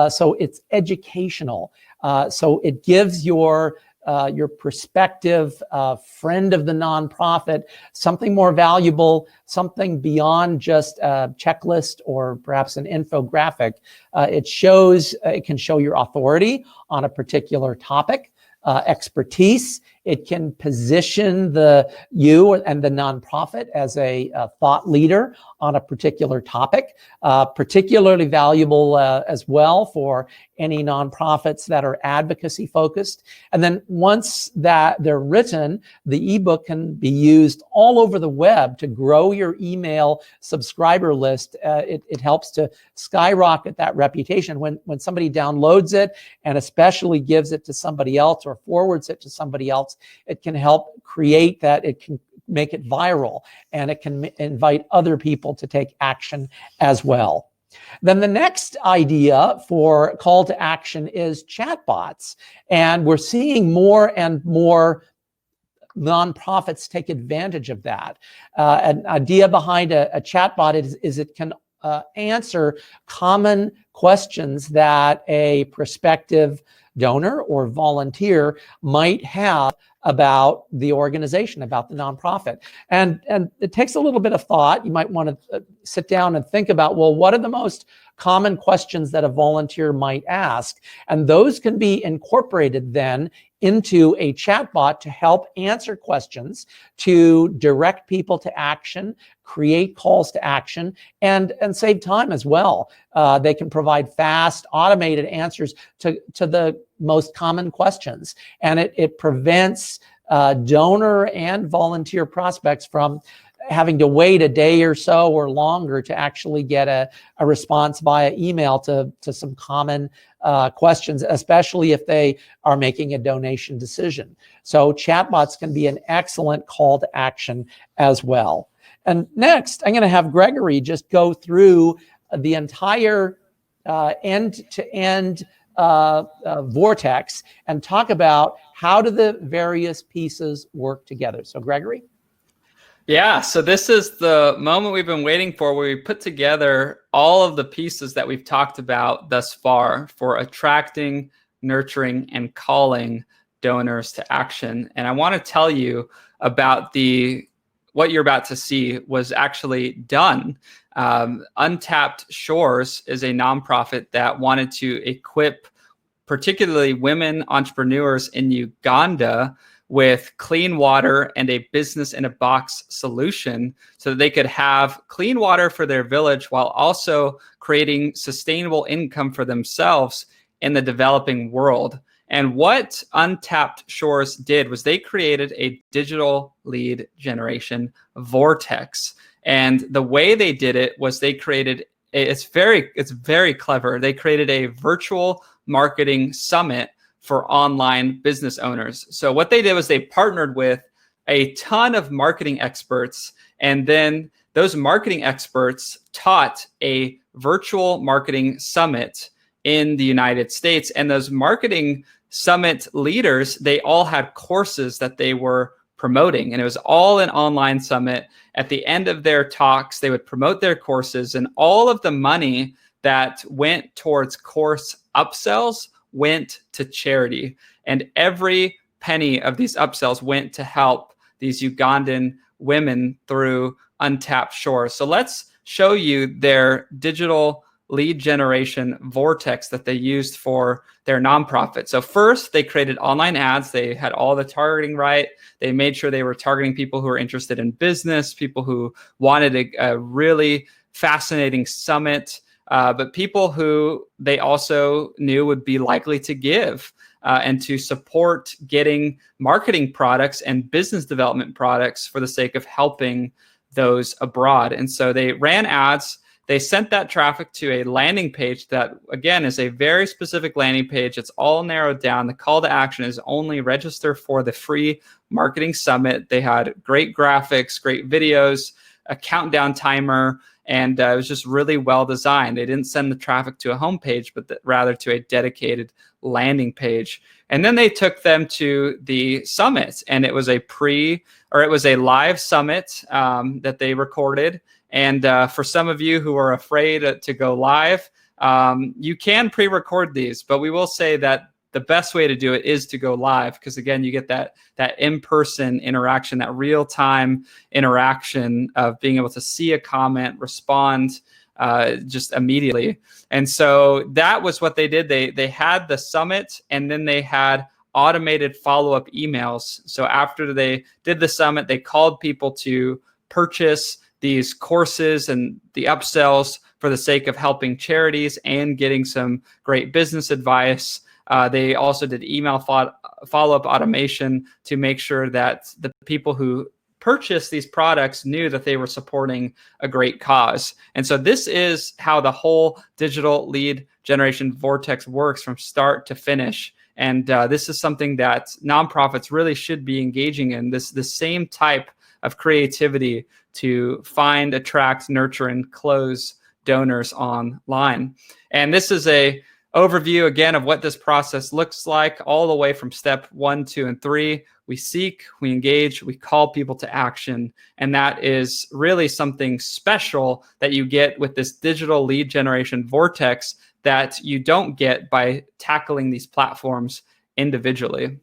So it's educational. So it gives your prospective friend of the nonprofit something more valuable, something beyond just a checklist or perhaps an infographic. It can show your authority on a particular topic, expertise. It can position you and the nonprofit as a thought leader on a particular topic, particularly valuable as well for any nonprofits that are advocacy focused. And then once that they're written, the ebook can be used all over the web to grow your email subscriber list. It helps to skyrocket that reputation when somebody downloads it and especially gives it to somebody else or forwards it to somebody else. It can help create that. It can make it viral, and it can invite other people to take action as well. Then the next idea for call to action is chatbots. And we're seeing more and more nonprofits take advantage of that. An idea behind a chatbot is it can answer common questions that a prospective donor or volunteer might have about the organization, about the nonprofit. And it takes a little bit of thought. You might want to sit down and think about, well, what are the most common questions that a volunteer might ask? And those can be incorporated then into a chatbot to help answer questions, to direct people to action, create calls to action, and save time as well. They can provide fast, automated answers to the most common questions. And it prevents donor and volunteer prospects from having to wait a day or so or longer to actually get a response via email to some common questions, especially if they are making a donation decision. So chatbots can be an excellent call to action as well. And next, I'm going to have Gregory just go through the entire end-to-end Vortex and talk about how do the various pieces work together. So Gregory? Yeah, so this is the moment we've been waiting for, where we put together all of the pieces that we've talked about thus far for attracting, nurturing, and calling donors to action. And I want to tell you about what you're about to see was actually done. Untapped Shores is a nonprofit that wanted to equip particularly women entrepreneurs in Uganda with clean water and a business-in-a-box solution so that they could have clean water for their village while also creating sustainable income for themselves in the developing world. And what Untapped Shores did was they created a digital lead generation Vortex. And the way they did it was they created, it's very clever. They created a virtual marketing summit for online business owners. So what they did was they partnered with a ton of marketing experts, and then those marketing experts taught a virtual marketing summit in the United States. And those marketing summit leaders, they all had courses that they were promoting, and it was all an online summit. At the end of their talks, they would promote their courses, and all of the money that went towards course upsells went to charity. And every penny of these upsells went to help these Ugandan women through Untapped Shores. So let's show you their digital lead generation Vortex that they used for their nonprofit. So first, they created online ads. They had all the targeting right. They made sure they were targeting people who were interested in business, people who wanted a really fascinating summit. but people who they also knew would be likely to give and to support getting marketing products and business development products for the sake of helping those abroad. And so they ran ads. They sent that traffic to a landing page that, again, is a very specific landing page. It's all narrowed down. The call to action is only register for the free marketing summit. They had great graphics, great videos, a countdown timer, and it was just really well designed. They didn't send the traffic to a homepage, but rather to a dedicated landing page. And then they took them to the summit, and it was a live summit that they recorded. And for some of you who are afraid to go live, you can pre-record these, but we will say that the best way to do it is to go live, because again, you get that in-person interaction, that real-time interaction of being able to see a comment, respond just immediately. And so that was what they did. They had the summit, and then they had automated follow-up emails. So after they did the summit, they called people to purchase these courses and the upsells for the sake of helping charities and getting some great business advice. They also did email follow-up automation to make sure that the people who purchased these products knew that they were supporting a great cause. And so this is how the whole digital lead generation vortex works from start to finish. And this is something that nonprofits really should be engaging in, the same type of creativity to find, attract, nurture, and close donors online. And this is a overview again of what this process looks like, all the way from step 1, 2, and 3. We seek, we engage, we call people to action. And that is really something special that you get with this digital lead generation vortex that you don't get by tackling these platforms individually.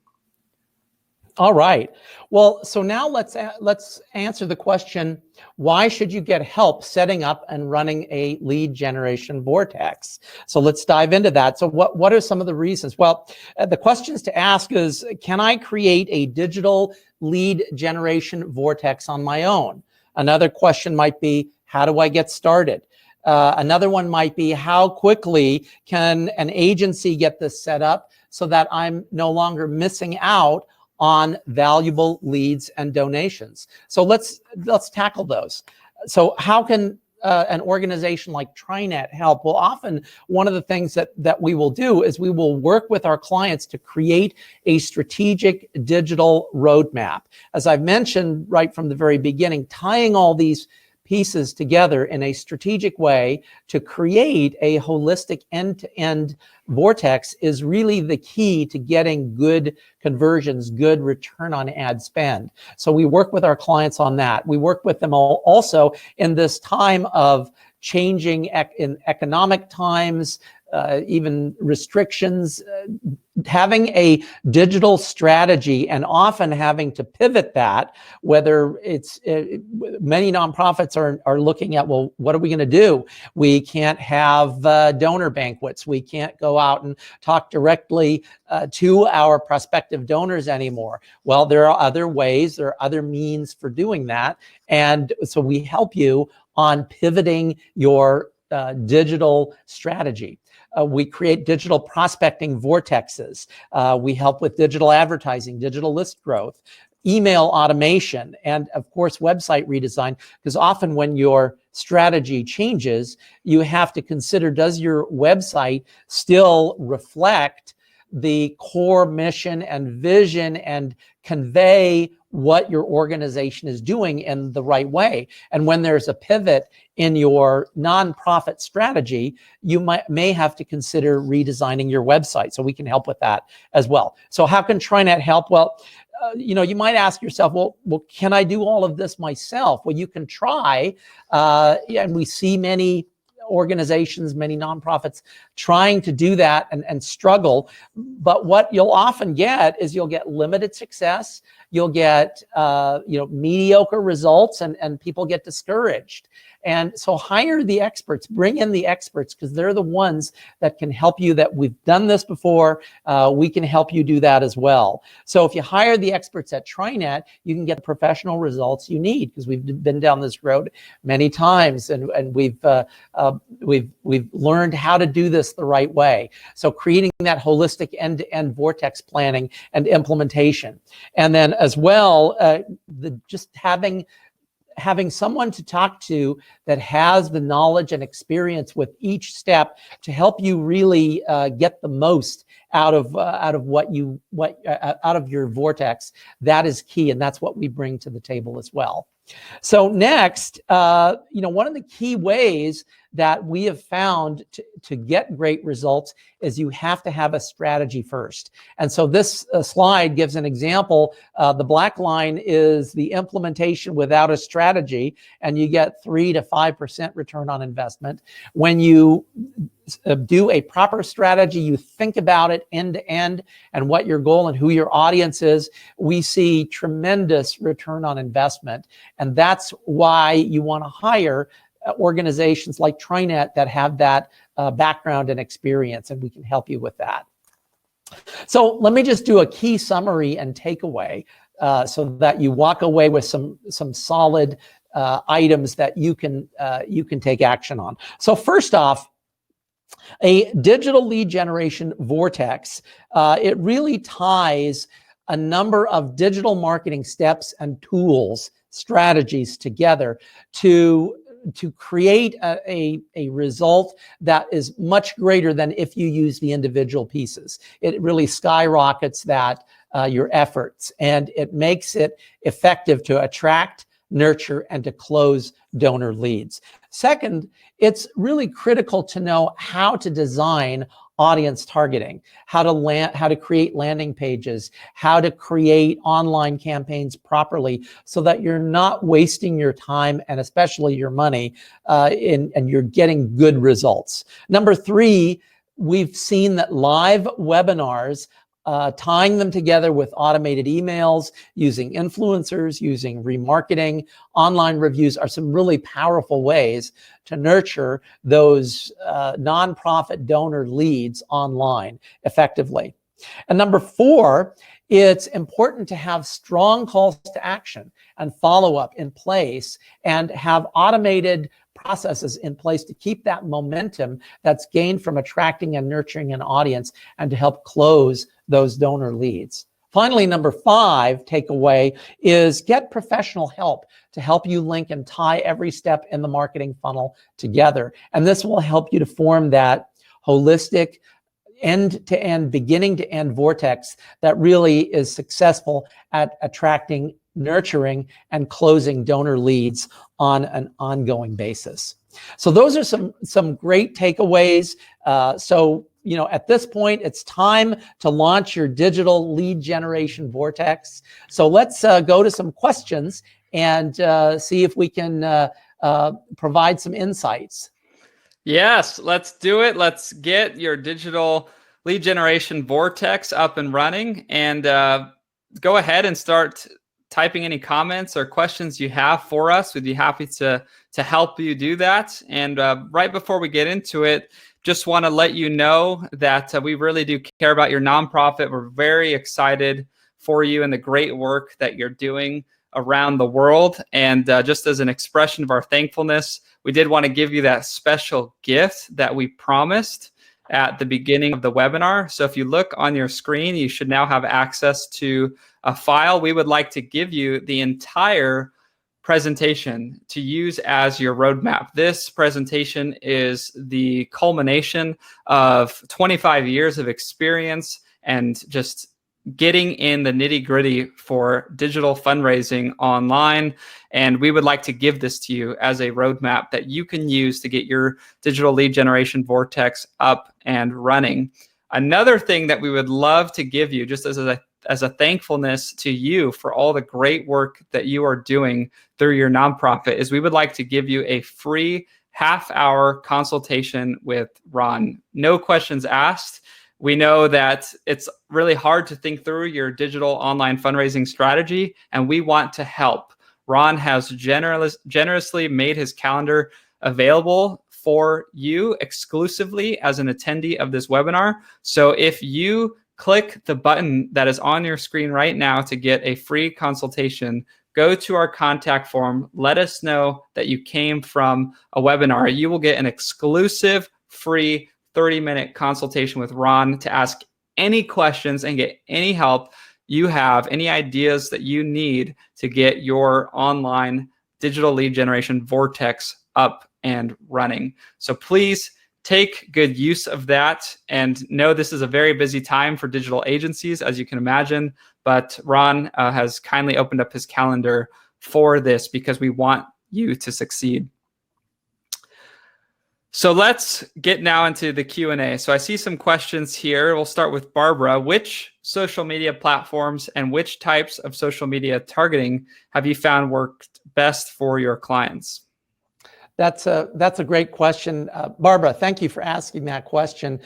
All right. Well, so now let's answer the question, why should you get help setting up and running a lead generation vortex? So let's dive into that. So what are some of the reasons? Well, the questions to ask is, can I create a digital lead generation vortex on my own? Another question might be, how do I get started? Another one might be, how quickly can an agency get this set up so that I'm no longer missing out on valuable leads and donations? So let's tackle those. So how can an organization like Trinet help? Well, often one of the things that we will do is we will work with our clients to create a strategic digital roadmap. As I've mentioned right from the very beginning, tying all these pieces together in a strategic way to create a holistic end-to-end vortex is really the key to getting good conversions, good return on ad spend. So we work with our clients on that. We work with them also in this time of changing in economic times, even restrictions, having a digital strategy and often having to pivot that, whether it's many nonprofits are looking at, well, what are we going to do? We can't have donor banquets. We can't go out and talk directly to our prospective donors anymore. Well, there are other ways, there are other means for doing that. And so we help you on pivoting your digital strategy. We create digital prospecting vortexes. We help with digital advertising, digital list growth, email automation, and of course, website redesign, because often when your strategy changes, you have to consider, does your website still reflect the core mission and vision and convey what your organization is doing in the right way? And when there's a pivot in your nonprofit strategy, you may have to consider redesigning your website. So we can help with that as well. So how can Trinet help? Well, you might ask yourself, well, can I do all of this myself? Well, you can try, and we see many organizations, many nonprofits trying to do that and struggle. But what you'll often get is you'll get limited success. You'll get mediocre results, and people get discouraged. And so hire the experts, bring in the experts, because they're the ones that can help you, that we've done this before. We can help you do that as well. So if you hire the experts at Trinet, you can get the professional results you need, because we've been down this road many times, and we've learned how to do this the right way. So creating that holistic end-to-end vortex planning and implementation. And then as well, just having someone to talk to that has the knowledge and experience with each step to help you really get the most out of your vortex. That is key, and that's what we bring to the table as well. So next, one of the key ways that we have found to get great results is you have to have a strategy first. And so this slide gives an example. The black line is the implementation without a strategy, and you get 3 to 5% return on investment. When you do a proper strategy, you think about it end to end and what your goal and who your audience is, we see tremendous return on investment. And that's why you want to hire organizations like Trinet that have that background and experience, and we can help you with that. So let me just do a key summary and takeaway so that you walk away with some solid items that you can take action on. So first off, a digital lead generation vortex, it really ties a number of digital marketing steps and tools, strategies together to create a result that is much greater than if you use the individual pieces. It really skyrockets that your efforts, and it makes it effective to attract, nurture, and to close donor leads. Second, it's really critical to know how to design audience targeting, how to create landing pages, how to create online campaigns properly so that you're not wasting your time and especially your money and you're getting good results. Number 3, we've seen that live webinars, tying them together with automated emails, using influencers, using remarketing, online reviews are some really powerful ways to nurture those nonprofit donor leads online effectively. And number 4, it's important to have strong calls to action and follow-up in place and have automated processes in place to keep that momentum that's gained from attracting and nurturing an audience and to help close those donor leads. Finally, number 5 takeaway is get professional help to help you link and tie every step in the marketing funnel together. And this will help you to form that holistic end-to-end, beginning-to-end vortex that really is successful at attracting, nurturing, and closing donor leads on an ongoing basis. So those are some great takeaways. At this point, it's time to launch your digital lead generation vortex. So let's go to some questions and see if we can provide some insights. Yes, let's do it. Let's get your digital lead generation vortex up and running, and go ahead and start typing any comments or questions you have for us. We'd be happy to help you do that. And right before we get into it, just want to let you know that we really do care about your nonprofit. We're very excited for you and the great work that you're doing around the world. And just as an expression of our thankfulness, we did want to give you that special gift that we promised at the beginning of the webinar. So if you look on your screen, you should now have access to a file. We would like to give you the entire presentation to use as your roadmap. This presentation is the culmination of 25 years of experience and just getting in the nitty-gritty for digital fundraising online. And we would like to give this to you as a roadmap that you can use to get your digital lead generation vortex up and running. Another thing that we would love to give you, just as a thankfulness to you for all the great work that you are doing through your nonprofit, is we would like to give you a free half-hour consultation with Ron. No questions asked. We know that it's really hard to think through your digital online fundraising strategy, and we want to help. Ron has generously made his calendar available for you exclusively as an attendee of this webinar. So if you click the button that is on your screen right now to get a free consultation, go to our contact form, let us know that you came from a webinar. You will get an exclusive free 30-minute consultation with Ron to ask any questions and get any help you have, any ideas that you need to get your online digital lead generation Vortex up and running. So please take good use of that, and know this is a very busy time for digital agencies, as you can imagine, but Ron has kindly opened up his calendar for this because we want you to succeed. So let's get now into the Q&A. So I see some questions here. We'll start with Barbara. Which social media platforms and which types of social media targeting have you found worked best for your clients? That's a great question. Barbara, thank you for asking that question.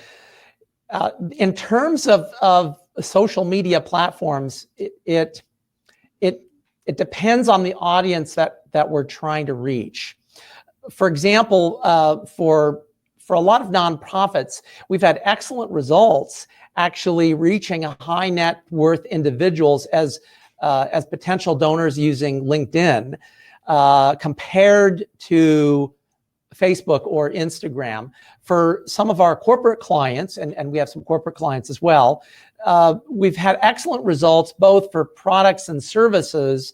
In terms of social media platforms, it depends on the audience that we're trying to reach. For example, for a lot of nonprofits, we've had excellent results actually reaching a high net worth individuals as potential donors using LinkedIn compared to Facebook or Instagram. For some of our corporate clients, and we have some corporate clients as well, we've had excellent results both for products and services,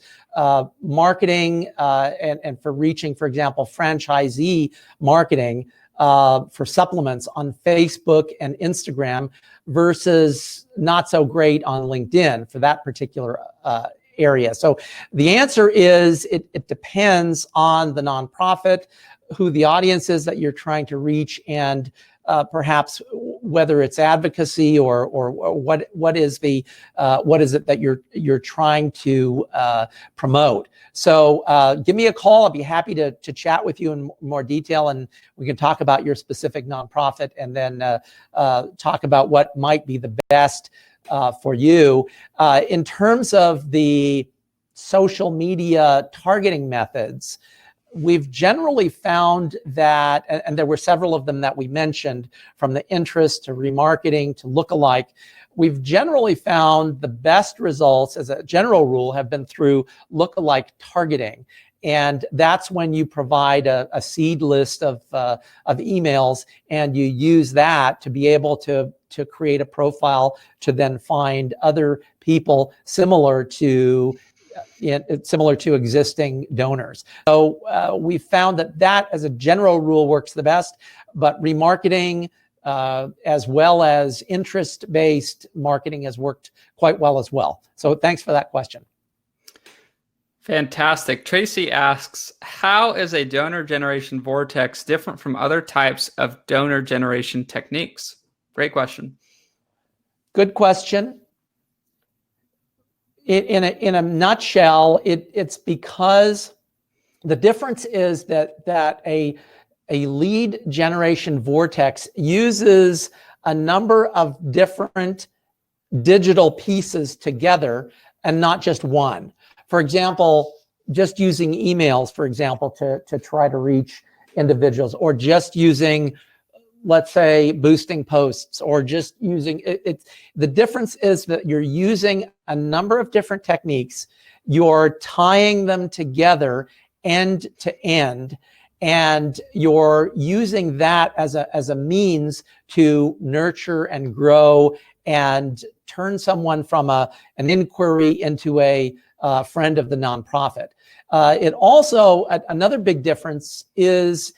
marketing, and for reaching, for example, franchisee marketing for supplements on Facebook and Instagram versus not so great on LinkedIn for that particular area. So the answer is it depends on the nonprofit, who the audience is that you're trying to reach, and perhaps whether it's advocacy or what is it that you're trying to promote. So give me a call. I'll be happy to chat with you in more detail, and we can talk about your specific nonprofit, and then talk about what might be the best for you. In terms of the social media targeting methods, we've generally found that, and there were several of them that we mentioned, from the interest to remarketing to lookalike, we've generally found the best results as a general rule have been through lookalike targeting. And that's when you provide a seed list of emails, and you use that to be able to create a profile to then find other people similar to existing donors. So we found that as a general rule works the best, but remarketing as well as interest-based marketing has worked quite well as well. So thanks for that question. Fantastic. Tracy asks, how is a donor generation vortex different from other types of donor generation techniques? Great question. Good question. In a nutshell, it's because the difference is that a lead generation vortex uses a number of different digital pieces together and not just one. For example, just using emails, for example, to try to reach individuals, or just using, let's say, boosting posts, or just using it. The difference is that you're using a number of different techniques, you're tying them together end to end, and you're using that as a means to nurture and grow and turn someone from an inquiry into a friend of the nonprofit. It also, another big difference is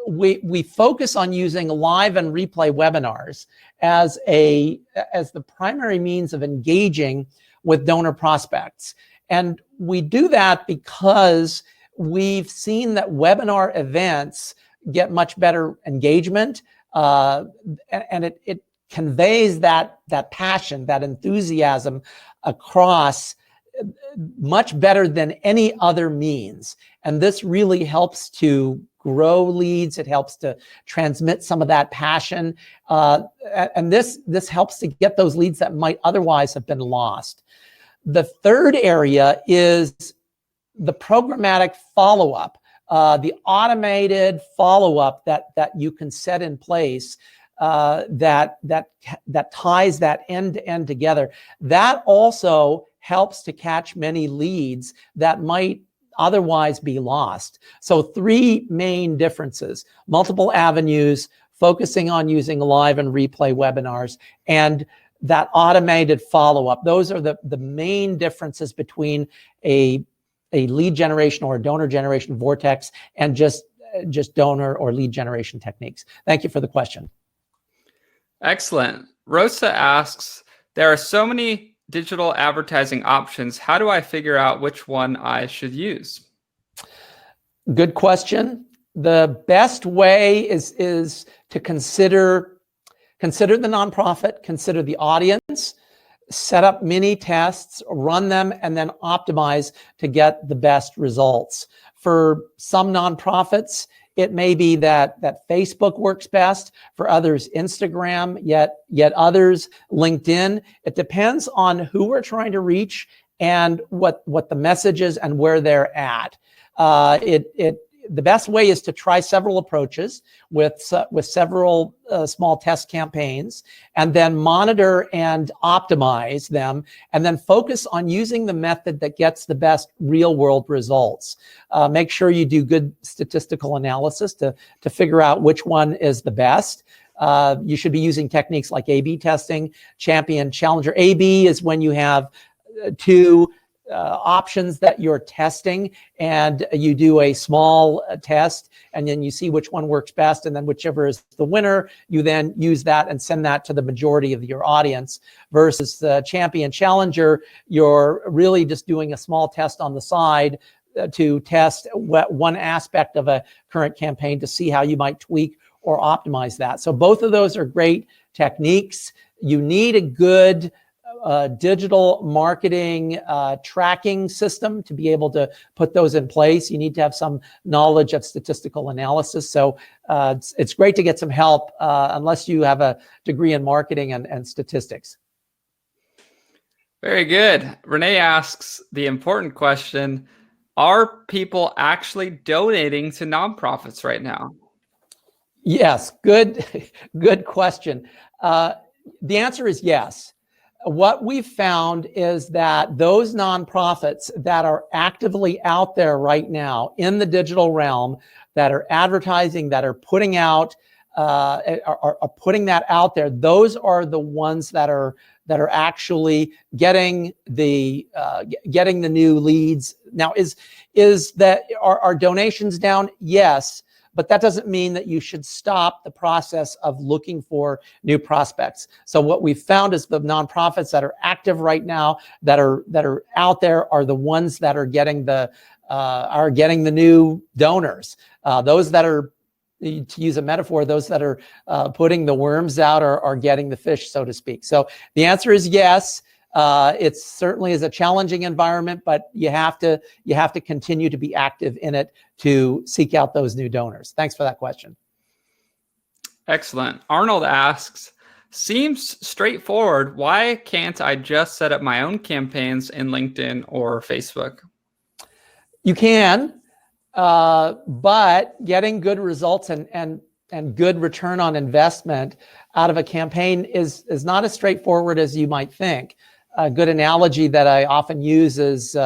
we focus on using live and replay webinars as the primary means of engaging with donor prospects. And we do that because we've seen that webinar events get much better engagement, and it conveys that passion, that enthusiasm across much better than any other means. And this really helps to grow leads. It helps to transmit some of that passion. And this helps to get those leads that might otherwise have been lost. The third area is the programmatic follow-up, the automated follow-up that you can set in place, that ties that end to end together, that also helps to catch many leads that might otherwise be lost. So 3 main differences: multiple avenues, focusing on using live and replay webinars, and that automated follow-up. Those are the main differences between a lead generation or a donor generation Vortex and just donor or lead generation techniques. Thank you for the question. Excellent. Rosa asks, there are so many digital advertising options. How do I figure out which one I should use? Good question. The best way is to consider the nonprofit, consider the audience, set up mini tests, run them, and then optimize to get the best results. For some nonprofits, it may be that Facebook works best. For others, Instagram, yet others, LinkedIn. It depends on who we're trying to reach and what the message is and where they're at. The best way is to try several approaches with several small test campaigns, and then monitor and optimize them, and then focus on using the method that gets the best real world results. Make sure you do good statistical analysis to figure out which one is the best. You should be using techniques like A/B testing, champion, challenger. A/B is when you have 2 options that you're testing, and you do a small test, and then you see which one works best, and then whichever is the winner, you then use that and send that to the majority of your audience. Versus the champion challenger, you're really just doing a small test on the side to test one aspect of a current campaign to see how you might tweak or optimize that. So both of those are great techniques. You need a good digital marketing tracking system to be able to put those in place. You need to have some knowledge of statistical analysis. So it's great to get some help unless you have a degree in marketing and statistics. Very good. Renee asks the important question, are people actually donating to nonprofits right now? Yes, good question. The answer is yes. What we've found is that those nonprofits that are actively out there right now in the digital realm, that are advertising, that are putting out, are putting that out there, those are the ones that are actually getting the new leads. Now, are donations down? Yes. But that doesn't mean that you should stop the process of looking for new prospects. So what we've found is the nonprofits that are active right now, that are out there, are the ones that are getting the new donors. Those that are, to use a metaphor, those that are putting the worms out are getting the fish, so to speak. So the answer is yes. It certainly is a challenging environment, but you have to continue to be active in it to seek out those new donors. Thanks for that question. Excellent. Arnold asks, seems straightforward. Why can't I just set up my own campaigns in LinkedIn or Facebook? You can, but getting good results and good return on investment out of a campaign is not as straightforward as you might think. A good analogy that I often use is,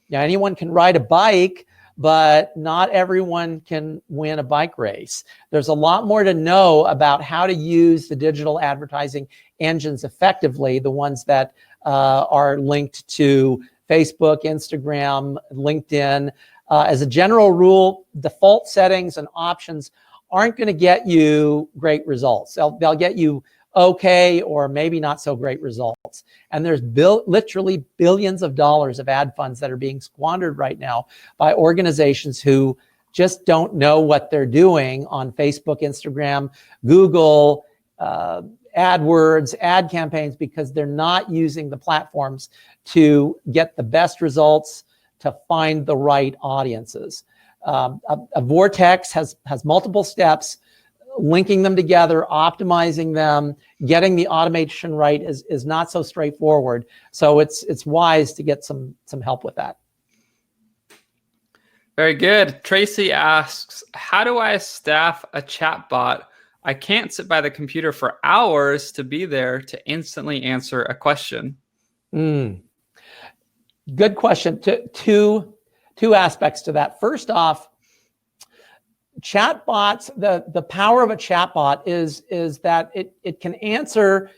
anyone can ride a bike, but not everyone can win a bike race. There's a lot more to know about how to use the digital advertising engines effectively, the ones that are linked to Facebook, Instagram, LinkedIn. As a general rule, default settings and options aren't going to get you great results. They'll get you okay or maybe not so great results. And there's literally billions of dollars of ad funds that are being squandered right now by organizations who just don't know what they're doing on Facebook, Instagram, Google, AdWords, ad campaigns, because they're not using the platforms to get the best results, to find the right audiences. A Vortex has multiple steps. Linking them together, optimizing them, getting the automation right is not so straightforward. So it's wise to get some help with that. Very good. Tracy asks, how do I staff a chatbot? I can't sit by the computer for hours to be there to instantly answer a question. Good question. Two aspects to that. First off, chatbots, the power of a chatbot is that it can answer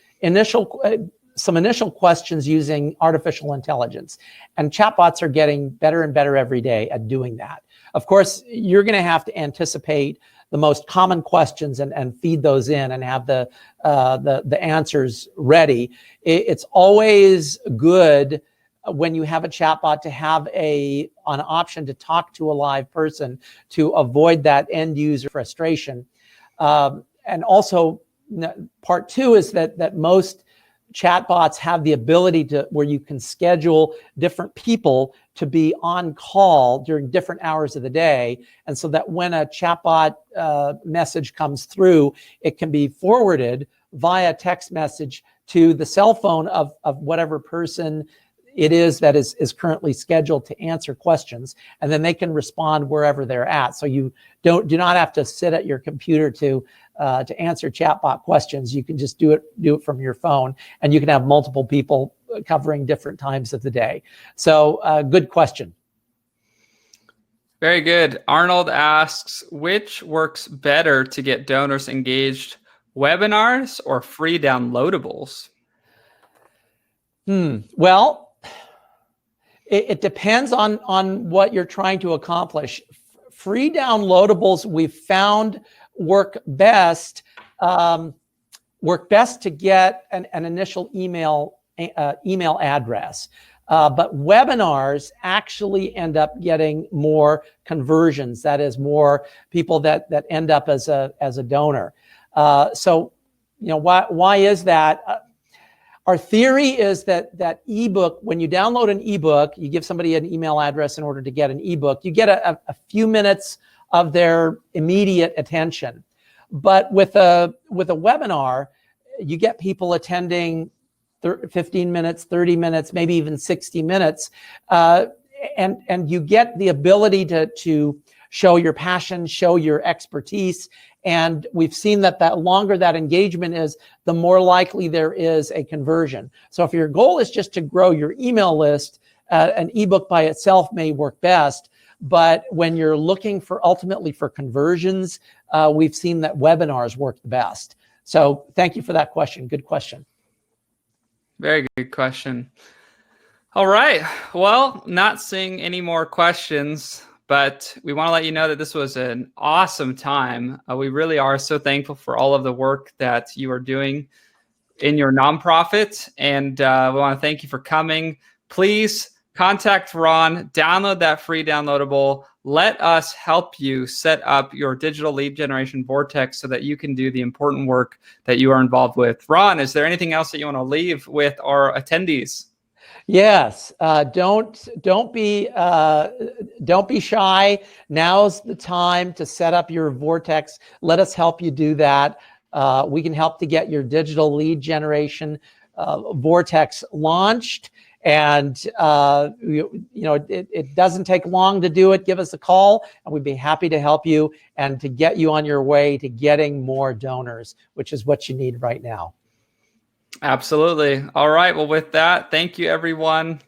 some initial questions using artificial intelligence. And chatbots are getting better and better every day at doing that. Of course, you're going to have to anticipate the most common questions and feed those in and have the answers ready. It's always good when you have a chatbot to have an option to talk to a live person to avoid that end user frustration. And also, part two is that most chatbots have the ability to where you can schedule different people to be on call during different hours of the day. And so that when a chatbot message comes through, it can be forwarded via text message to the cell phone of whatever person it is that is currently scheduled to answer questions, and then they can respond wherever they're at. So you do not have to sit at your computer to answer chatbot questions. You can just do it from your phone, and you can have multiple people covering different times of the day. So good question. Very good. Arnold asks, which works better to get donors engaged, webinars or free downloadables? Well, it depends on what you're trying to accomplish. Free downloadables we've found work best to get an initial email address. But webinars actually end up getting more conversions. That is, more people that end up as a donor. So, why is that? Our theory is that ebook, when you download an ebook, you give somebody an email address in order to get an ebook, you get a few minutes of their immediate attention. But with a webinar, you get people attending 15 minutes, 30 minutes, maybe even 60 minutes. And you get the ability to show your passion, show your expertise. And we've seen that longer that engagement is, the more likely there is a conversion. So if your goal is just to grow your email list, an ebook by itself may work best. But when you're looking ultimately for conversions, we've seen that webinars work the best. So thank you for that question. Good question. Very good question. All right. Well, not seeing any more questions, but we want to let you know that this was an awesome time. We really are so thankful for all of the work that you are doing in your nonprofit. And we want to thank you for coming. Please contact Ron, download that free downloadable. Let us help you set up your digital lead generation Vortex so that you can do the important work that you are involved with. Ron, is there anything else that you want to leave with our attendees? Yes, don't be shy. Now's the time to set up your Vortex. Let us help you do that. We can help to get your digital lead generation Vortex launched. And it doesn't take long to do it. Give us a call, and we'd be happy to help you and to get you on your way to getting more donors, which is what you need right now. Absolutely. All right. Well, with that, thank you, everyone.